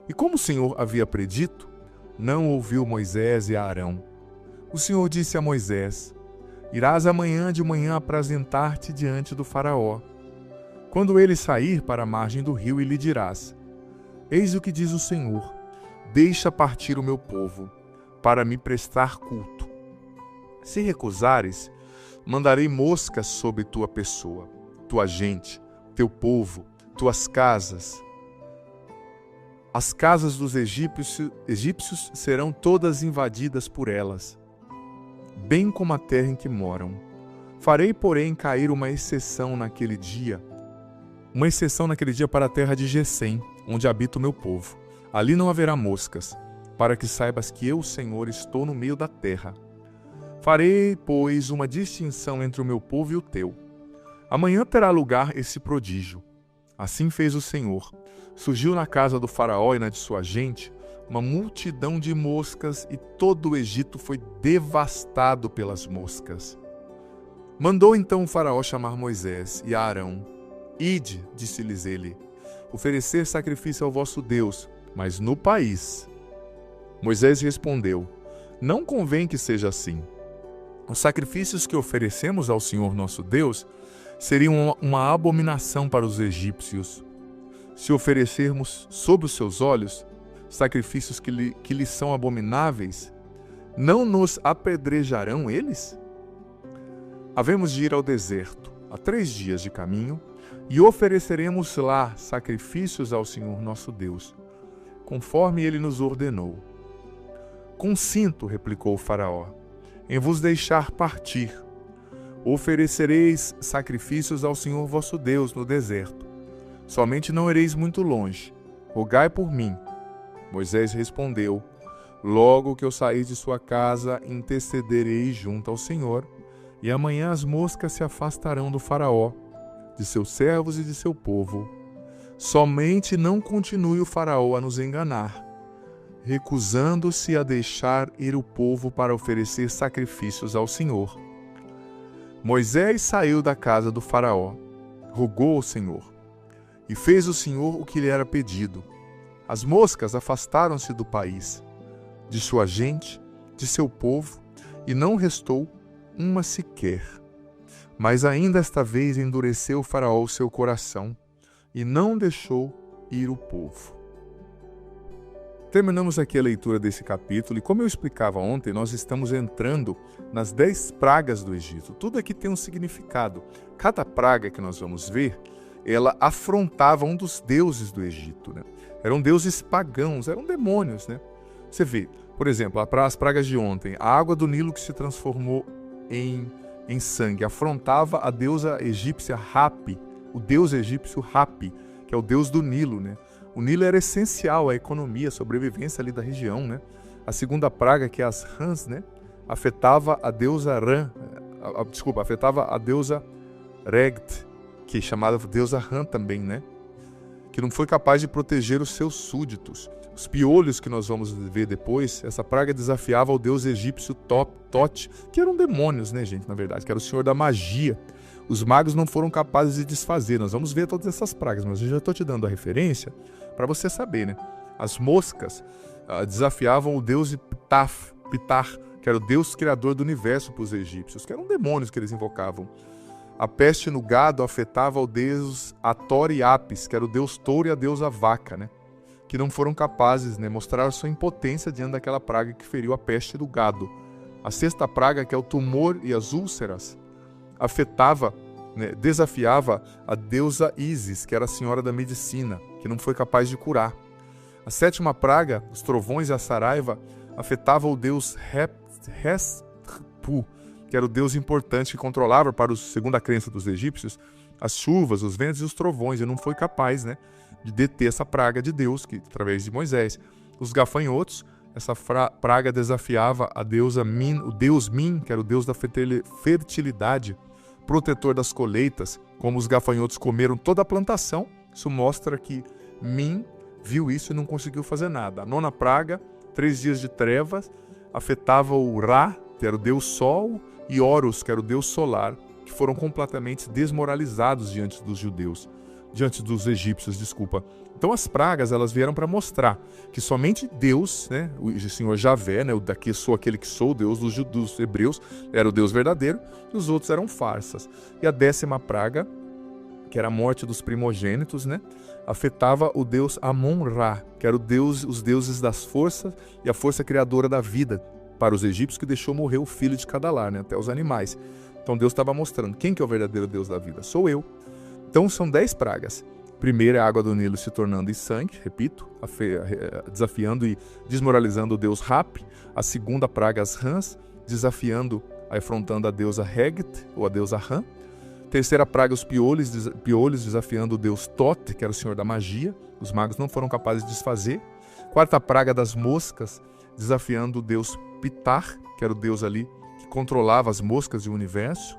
E como o Senhor havia predito, não ouviu Moisés e Arão. O Senhor disse a Moisés: Irás amanhã de manhã apresentar-te diante do faraó. Quando ele sair para a margem do rio, e lhe dirás: Eis o que diz o Senhor, deixa partir o meu povo, para me prestar culto. Se recusares, mandarei moscas sobre tua pessoa, tua gente, teu povo, tuas casas. As casas dos egípcios serão todas invadidas por elas, bem como a terra em que moram. Farei, porém, cair uma exceção naquele dia para a terra de Gesem, onde habita o meu povo. Ali não haverá moscas, para que saibas que eu, Senhor, estou no meio da terra. Farei, pois, uma distinção entre o meu povo e o teu. Amanhã terá lugar esse prodígio. Assim fez o Senhor. Surgiu na casa do faraó e na de sua gente uma multidão de moscas, e todo o Egito foi devastado pelas moscas. Mandou então o faraó chamar Moisés e Arão. Ide, disse-lhes ele, oferecer sacrifício ao vosso Deus, mas no país. Moisés respondeu: Não convém que seja assim. Os sacrifícios que oferecemos ao Senhor nosso Deus seriam uma abominação para os egípcios. Se oferecermos sob os seus olhos sacrifícios que lhes são abomináveis, não nos apedrejarão eles? Havemos de ir ao deserto, a 3 dias de caminho, e ofereceremos lá sacrifícios ao Senhor nosso Deus, conforme ele nos ordenou. Consinto, replicou o faraó, em vos deixar partir. Oferecereis sacrifícios ao Senhor vosso Deus no deserto. Somente não ireis muito longe. Rogai por mim. Moisés respondeu: Logo que eu sair de sua casa, intercederei junto ao Senhor, e amanhã as moscas se afastarão do faraó, de seus servos e de seu povo. Somente não continue o faraó a nos enganar, recusando-se a deixar ir o povo para oferecer sacrifícios ao Senhor. Moisés saiu da casa do faraó, rogou ao Senhor, e fez o Senhor o que lhe era pedido. As moscas afastaram-se do país, de sua gente, de seu povo, e não restou uma sequer. Mas ainda esta vez endureceu o faraó o seu coração, e não deixou ir o povo. Terminamos aqui a leitura desse capítulo, e como eu explicava ontem, nós estamos entrando nas 10 pragas do Egito. Tudo aqui tem um significado. Cada praga que nós vamos ver, ela afrontava um dos deuses do Egito, né? Eram deuses pagãos, eram demônios, né? Você vê, por exemplo, as pragas de ontem, a água do Nilo que se transformou em sangue, afrontava a deusa egípcia Hapi, o deus egípcio Hapi, que é o deus do Nilo, né? O Nilo era essencial à economia, à sobrevivência ali da região, né? A segunda praga, que é as rãs, né? Afetava a deusa afetava a deusa Regt, que é chamada deusa Rã também, né? Que não foi capaz de proteger os seus súditos. Os piolhos que nós vamos ver depois, essa praga desafiava o deus egípcio Tote, que eram demônios, né, gente, na verdade, que era o senhor da magia. Os magos não foram capazes de desfazer. Nós vamos ver todas essas pragas, mas eu já estou te dando a referência para você saber, né? As moscas desafiavam o deus Pitar, que era o deus criador do universo para os egípcios, que eram demônios que eles invocavam. A peste no gado afetava o deus Ator e Apis, que era o deus touro e a deusa vaca, né? Que não foram capazes, né, mostrar sua impotência diante daquela praga que feriu a peste do gado. A sexta praga, que é o tumor e as úlceras, afetava, né, desafiava a deusa Ísis, que era a senhora da medicina, que não foi capaz de curar. A sétima praga, os trovões e a saraiva, afetava o deus Respu, que era o deus importante que controlava, segundo a crença dos egípcios, as chuvas, os ventos e os trovões, e não foi capaz, né, de deter essa praga de Deus, que através de Moisés. Os gafanhotos, essa praga desafiava a deusa Min, o deus Min, que era o deus da fertilidade, protetor das colheitas. Como os gafanhotos comeram toda a plantação, isso mostra que Min viu isso e não conseguiu fazer nada. A nona praga, 3 dias de trevas, afetava o Ra, que era o deus Sol, e Horus, que era o deus solar, que foram completamente desmoralizados diante dos judeus. diante dos egípcios, desculpa. Então as pragas, elas vieram para mostrar que somente Deus, né, o Senhor Javé, né, o daqui sou aquele que sou, o Deus dos hebreus, era o Deus verdadeiro, e os outros eram farsas. E a 10ª praga, que era a morte dos primogênitos, né, afetava o deus Amon-Ra, que era os deuses das forças e a força criadora da vida para os egípcios, que deixou morrer o filho de cada lar, né, até os animais. Então Deus estava mostrando, quem que é o verdadeiro Deus da vida? Sou eu. Então são 10 pragas. Primeira é a água do Nilo se tornando em sangue, repito, desafiando e desmoralizando o deus Rap. A segunda praga, as rãs, desafiando, afrontando a deusa Heget, ou a deusa Rã. Terceira praga, os piolhos, desafiando o deus Tot, que era o senhor da magia. Os magos não foram capazes de desfazer. Quarta praga, das moscas, desafiando o deus Pitar, que era o deus ali que controlava as moscas e o universo.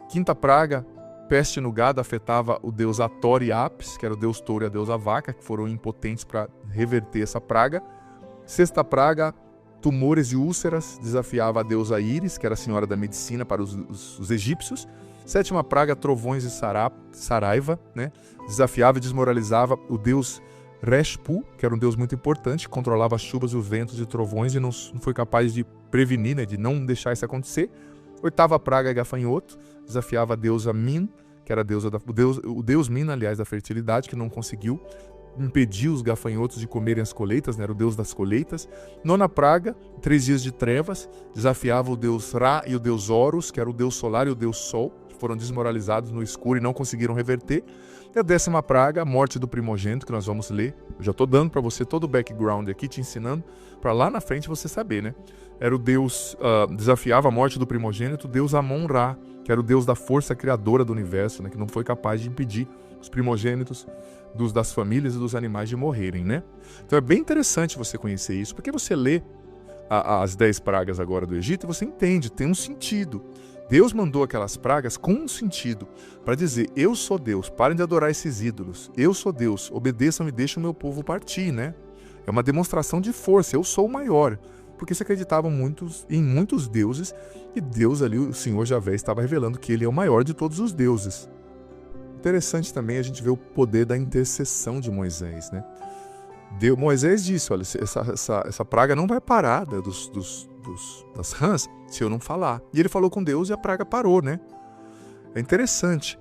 Quinta praga, peste no gado, afetava o deus Ator e Apis, que era o deus touro e a deusa vaca, que foram impotentes para reverter essa praga. Sexta praga, tumores e úlceras, desafiava a deusa Íris, que era a senhora da medicina para os egípcios. Sétima praga, trovões e saraiva, né? Desafiava e desmoralizava o deus Reshpu, que era um deus muito importante, controlava as chuvas, os ventos e trovões e não foi capaz de prevenir, né? De não deixar isso acontecer. Oitava praga, gafanhoto, desafiava a deusa Min, que era a deusa o deus Min, aliás, da fertilidade, que não conseguiu impedir os gafanhotos de comerem as colheitas, né? Era o deus das colheitas. Nona praga, 3 dias de trevas, desafiava o deus Ra e o deus Horus, que era o deus solar e o deus Sol, que foram desmoralizados no escuro e não conseguiram reverter. E a 10ª praga, a morte do primogênito, que nós vamos ler. Eu já estou dando para você todo o background aqui, te ensinando, para lá na frente você saber, né? Era o deus, desafiava a morte do primogênito, o deus Amon-Ra, que era o deus da força criadora do universo, né? Que não foi capaz de impedir os primogênitos das famílias e dos animais de morrerem, né? Então é bem interessante você conhecer isso, porque você lê as 10 pragas agora do Egito e você entende, tem um sentido. Deus mandou aquelas pragas com um sentido, para dizer, eu sou Deus, parem de adorar esses ídolos, eu sou Deus, obedeçam e deixem o meu povo partir, né? É uma demonstração de força, eu sou o maior, porque se acreditavam em muitos deuses, e Deus ali, o Senhor Javé, estava revelando que ele é o maior de todos os deuses. Interessante também a gente ver o poder da intercessão de Moisés, né? Moisés disse, olha, essa praga não vai parar das rãs se eu não falar. E ele falou com Deus e a praga parou, né? É interessante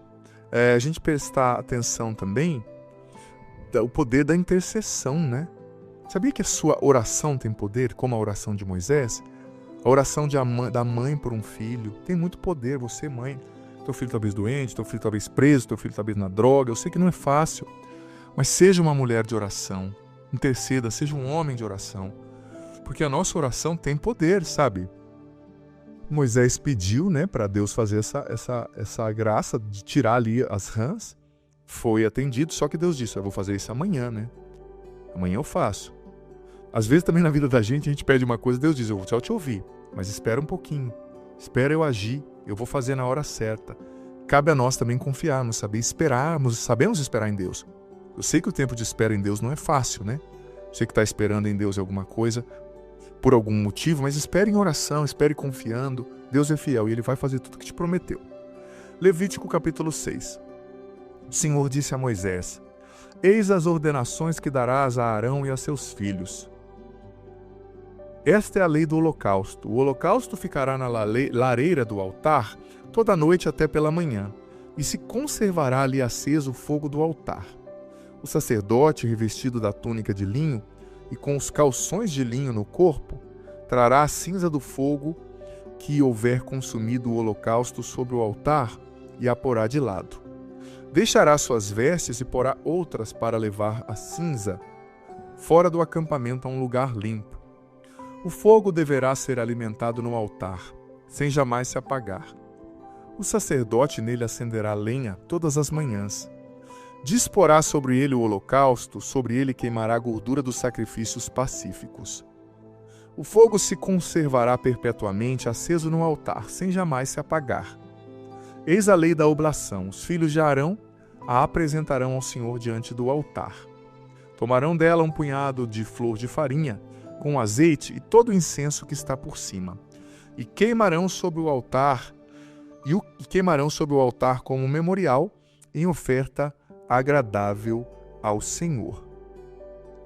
a gente prestar atenção também o poder da intercessão, né? Sabia que a sua oração tem poder, como a oração de Moisés? A oração da mãe por um filho tem muito poder. Você, mãe, teu filho talvez doente, teu filho talvez preso, teu filho talvez na droga, eu sei que não é fácil, mas seja uma mulher de oração, interceda, seja um homem de oração, porque a nossa oração tem poder, sabe? Moisés pediu, né, para Deus fazer essa graça de tirar ali as rãs, foi atendido, só que Deus disse, eu vou fazer isso amanhã, né? Amanhã eu faço. Às vezes também na vida da gente, a gente pede uma coisa, Deus diz, eu vou só te ouvir, mas espera um pouquinho, espera eu agir, eu vou fazer na hora certa. Cabe a nós também confiarmos, sabemos esperar em Deus. Eu sei que o tempo de espera em Deus não é fácil, né? Você que está esperando em Deus alguma coisa, por algum motivo, mas espere em oração, espere confiando. Deus é fiel e Ele vai fazer tudo o que te prometeu. Levítico capítulo 6. O Senhor disse a Moisés, eis as ordenações que darás a Arão e a seus filhos. Esta é a lei do holocausto. O holocausto ficará na lareira do altar toda a noite até pela manhã, e se conservará ali aceso o fogo do altar. O sacerdote, revestido da túnica de linho e com os calções de linho no corpo, trará a cinza do fogo que houver consumido o holocausto sobre o altar e a porá de lado. Deixará suas vestes e porá outras para levar a cinza fora do acampamento a um lugar limpo. O fogo deverá ser alimentado no altar, sem jamais se apagar. O sacerdote nele acenderá lenha todas as manhãs. Disporá sobre ele o holocausto, sobre ele queimará a gordura dos sacrifícios pacíficos. O fogo se conservará perpetuamente aceso no altar, sem jamais se apagar. Eis a lei da oblação. Os filhos de Arão a apresentarão ao Senhor diante do altar. Tomarão dela um punhado de flor de farinha, com azeite e todo o incenso que está por cima, e queimarão sobre o altar como memorial em oferta agradável ao Senhor.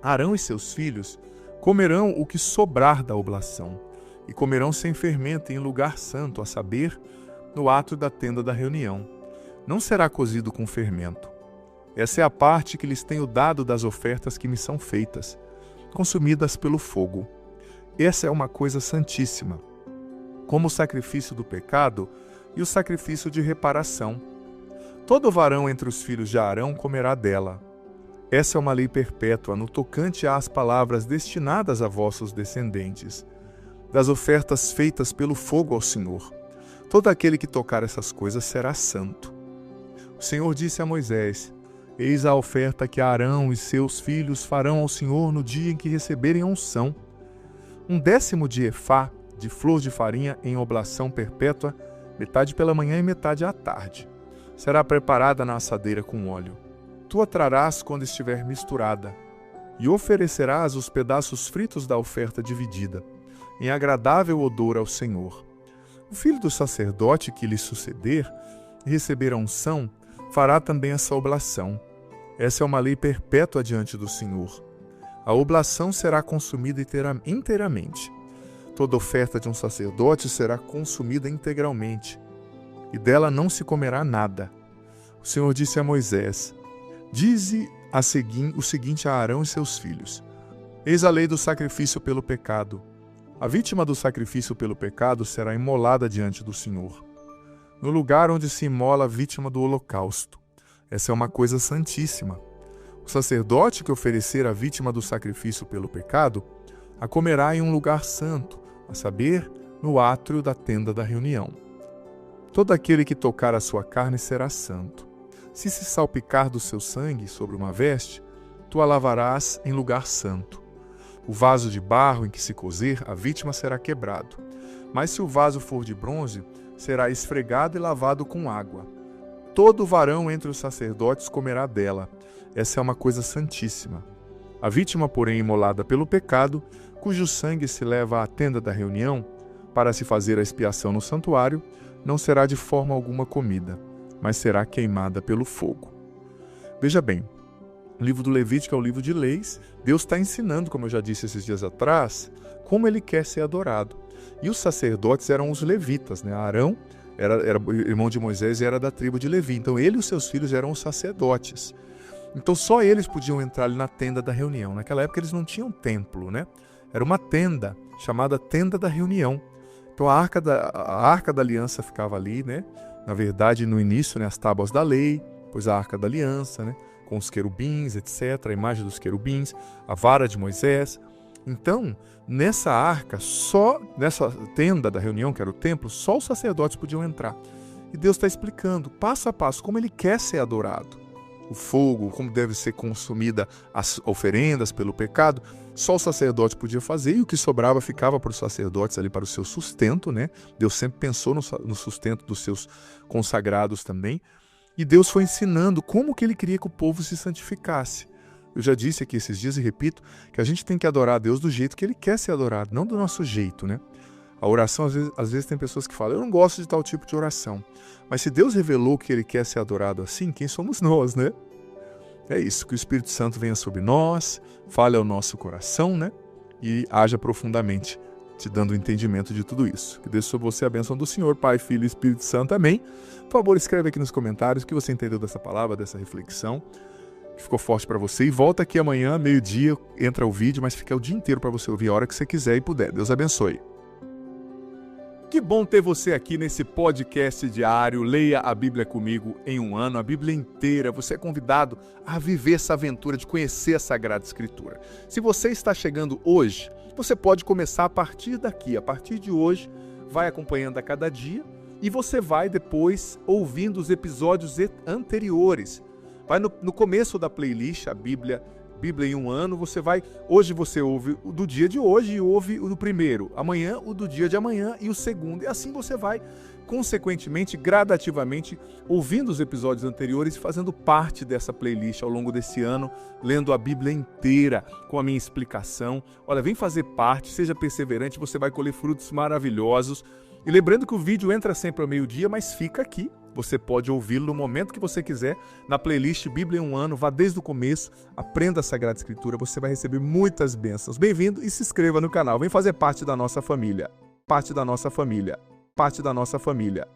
Arão e seus filhos comerão o que sobrar da oblação, e comerão sem fermento em lugar santo, a saber, no átrio da tenda da reunião. Não será cozido com fermento. Essa é a parte que lhes tenho dado das ofertas que me são feitas, consumidas pelo fogo. Essa é uma coisa santíssima, como o sacrifício do pecado e o sacrifício de reparação. Todo varão entre os filhos de Arão comerá dela. Essa é uma lei perpétua no tocante às palavras destinadas a vossos descendentes, das ofertas feitas pelo fogo ao Senhor. Todo aquele que tocar essas coisas será santo. O Senhor disse a Moisés: Eis a oferta que Arão e seus filhos farão ao Senhor no dia em que receberem a unção. 1/10 de efá de flor de farinha em oblação perpétua, metade pela manhã e metade à tarde. Será preparada na assadeira com óleo. Tu a trarás quando estiver misturada, e oferecerás os pedaços fritos da oferta dividida, em agradável odor ao Senhor. O filho do sacerdote que lhe suceder e receber a unção, fará também essa oblação. Essa é uma lei perpétua diante do Senhor. A oblação será consumida inteiramente. Toda oferta de um sacerdote será consumida integralmente, e dela não se comerá nada. O Senhor disse a Moisés: Dize o seguinte a Arão e seus filhos: Eis a lei do sacrifício pelo pecado. A vítima do sacrifício pelo pecado será imolada diante do Senhor, no lugar onde se imola a vítima do holocausto. Essa é uma coisa santíssima. O sacerdote que oferecer a vítima do sacrifício pelo pecado a comerá em um lugar santo, a saber, no átrio da tenda da reunião. Todo aquele que tocar a sua carne será santo. Se salpicar do seu sangue sobre uma veste, tu a lavarás em lugar santo. O vaso de barro em que se cozer, a vítima será quebrado. Mas se o vaso for de bronze, será esfregado e lavado com água. Todo varão entre os sacerdotes comerá dela. Essa é uma coisa santíssima. A vítima, porém, imolada pelo pecado, cujo sangue se leva à tenda da reunião, para se fazer a expiação no santuário, não será de forma alguma comida, mas será queimada pelo fogo. Veja bem, o livro do Levítico é o livro de leis. Deus está ensinando, como eu já disse esses dias atrás, como ele quer ser adorado. E os sacerdotes eram os levitas, né? Arão era irmão de Moisés e era da tribo de Levi. Então ele e os seus filhos eram os sacerdotes. Então só eles podiam entrar ali na tenda da reunião. Naquela época eles não tinham templo, né? Era uma tenda, chamada Tenda da Reunião. Então a arca da aliança ficava ali, né? Na verdade, no início, né, as tábuas da lei, depois a arca da aliança, né, com os querubins, etc., a imagem dos querubins, a vara de Moisés. Então, nessa arca, só nessa tenda da reunião, que era o templo, só os sacerdotes podiam entrar. E Deus está explicando, passo a passo, como ele quer ser adorado. O fogo, como deve ser consumida as oferendas pelo pecado, só o sacerdote podia fazer, e o que sobrava ficava para os sacerdotes ali para o seu sustento, né? Deus sempre pensou no sustento dos seus consagrados também. E Deus foi ensinando como que ele queria que o povo se santificasse. Eu já disse aqui esses dias e repito que a gente tem que adorar a Deus do jeito que ele quer ser adorado, não do nosso jeito, né? A oração, às vezes tem pessoas que falam, eu não gosto de tal tipo de oração. Mas se Deus revelou que ele quer ser adorado assim, quem somos nós, né? É isso, que o Espírito Santo venha sobre nós, fale ao nosso coração, né? E haja profundamente, te dando o entendimento de tudo isso. Que Deus sobre você a bênção do Senhor, Pai, Filho e Espírito Santo. Amém. Por favor, escreve aqui nos comentários o que você entendeu dessa palavra, dessa reflexão, que ficou forte para você. E volta aqui amanhã, meio-dia, entra o vídeo, mas fica o dia inteiro para você ouvir a hora que você quiser e puder. Deus abençoe. Que bom ter você aqui nesse podcast diário. Leia a Bíblia comigo em um ano, a Bíblia inteira. Você é convidado a viver essa aventura de conhecer a Sagrada Escritura. Se você está chegando hoje, você pode começar a partir daqui. A partir de hoje, vai acompanhando a cada dia e você vai depois ouvindo os episódios anteriores. Vai no começo da playlist, a Bíblia em um ano, hoje você ouve o do dia de hoje e ouve o do primeiro, amanhã o do dia de amanhã e o segundo, e assim você vai, consequentemente, gradativamente, ouvindo os episódios anteriores e fazendo parte dessa playlist ao longo desse ano, lendo a Bíblia inteira com a minha explicação. Olha, vem fazer parte, seja perseverante, você vai colher frutos maravilhosos. E lembrando que o vídeo entra sempre ao meio-dia, mas fica aqui. Você pode ouvi-lo no momento que você quiser, na playlist Bíblia em um Ano. Vá desde o começo, aprenda a Sagrada Escritura, você vai receber muitas bênçãos. Bem-vindo e se inscreva no canal. Vem fazer parte da nossa família. Parte da nossa família. Parte da nossa família.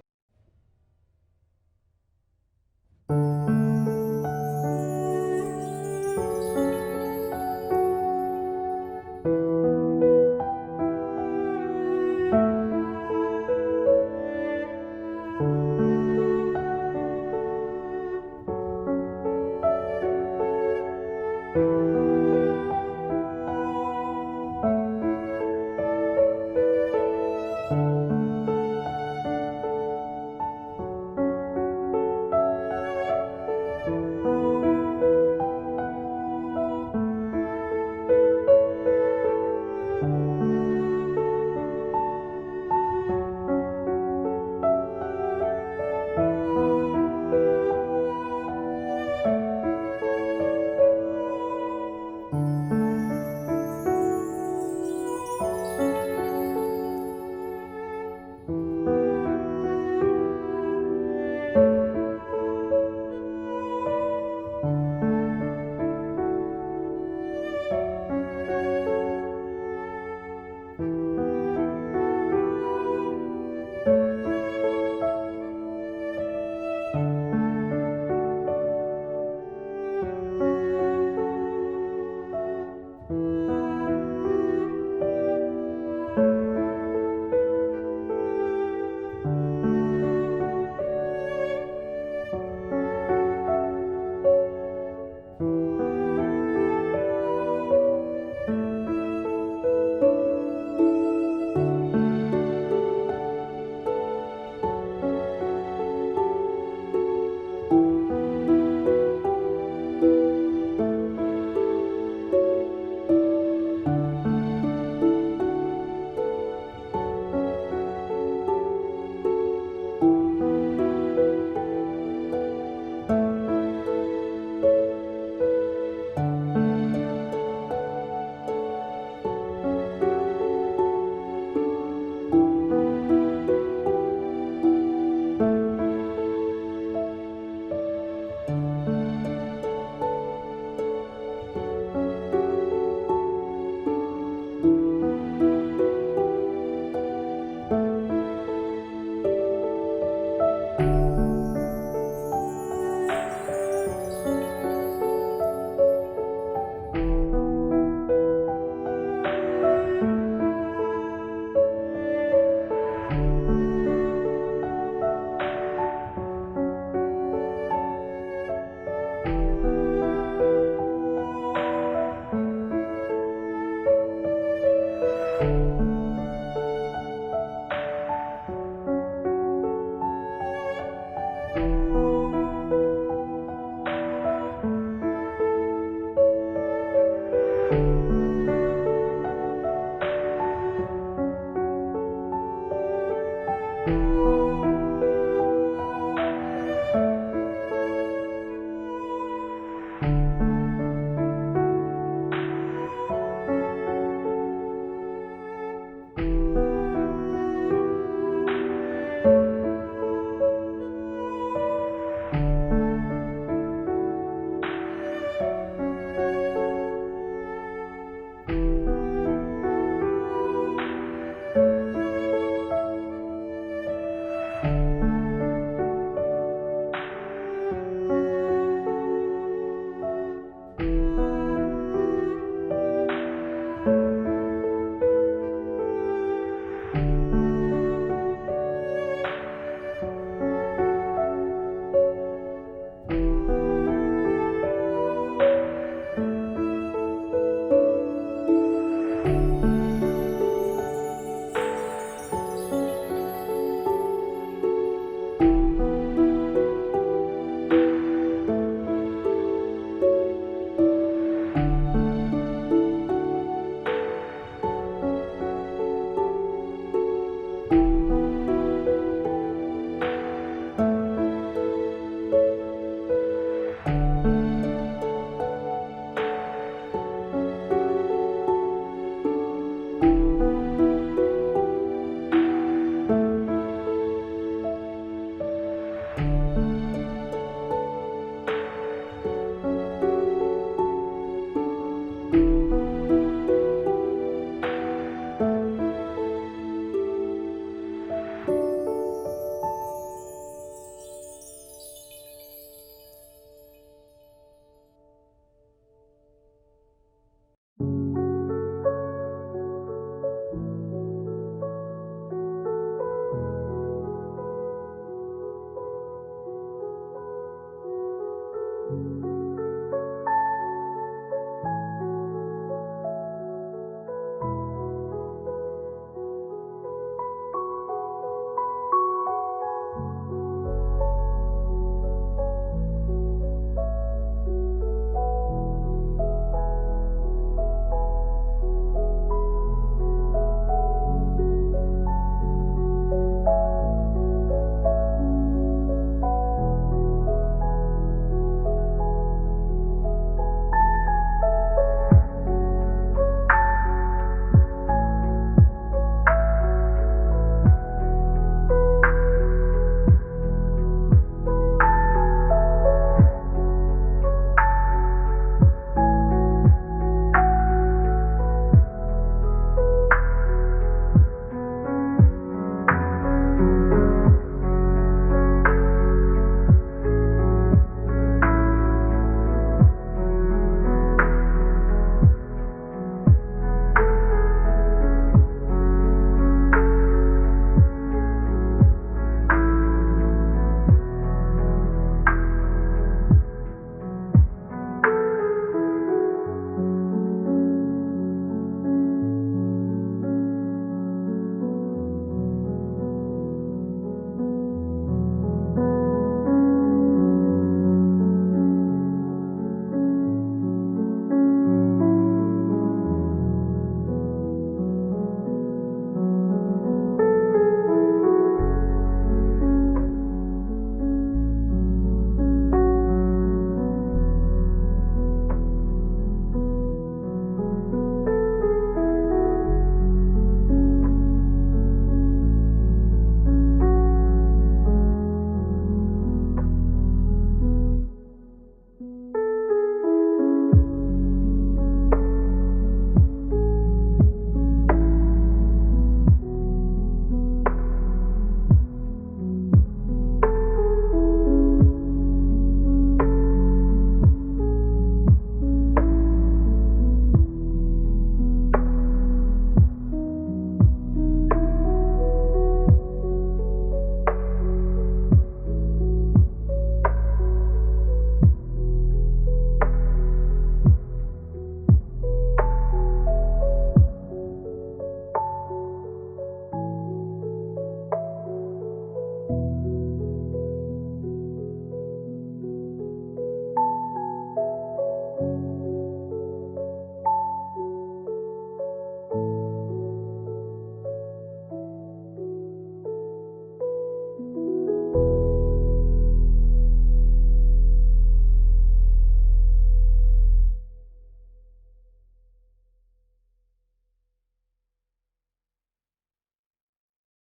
Amém.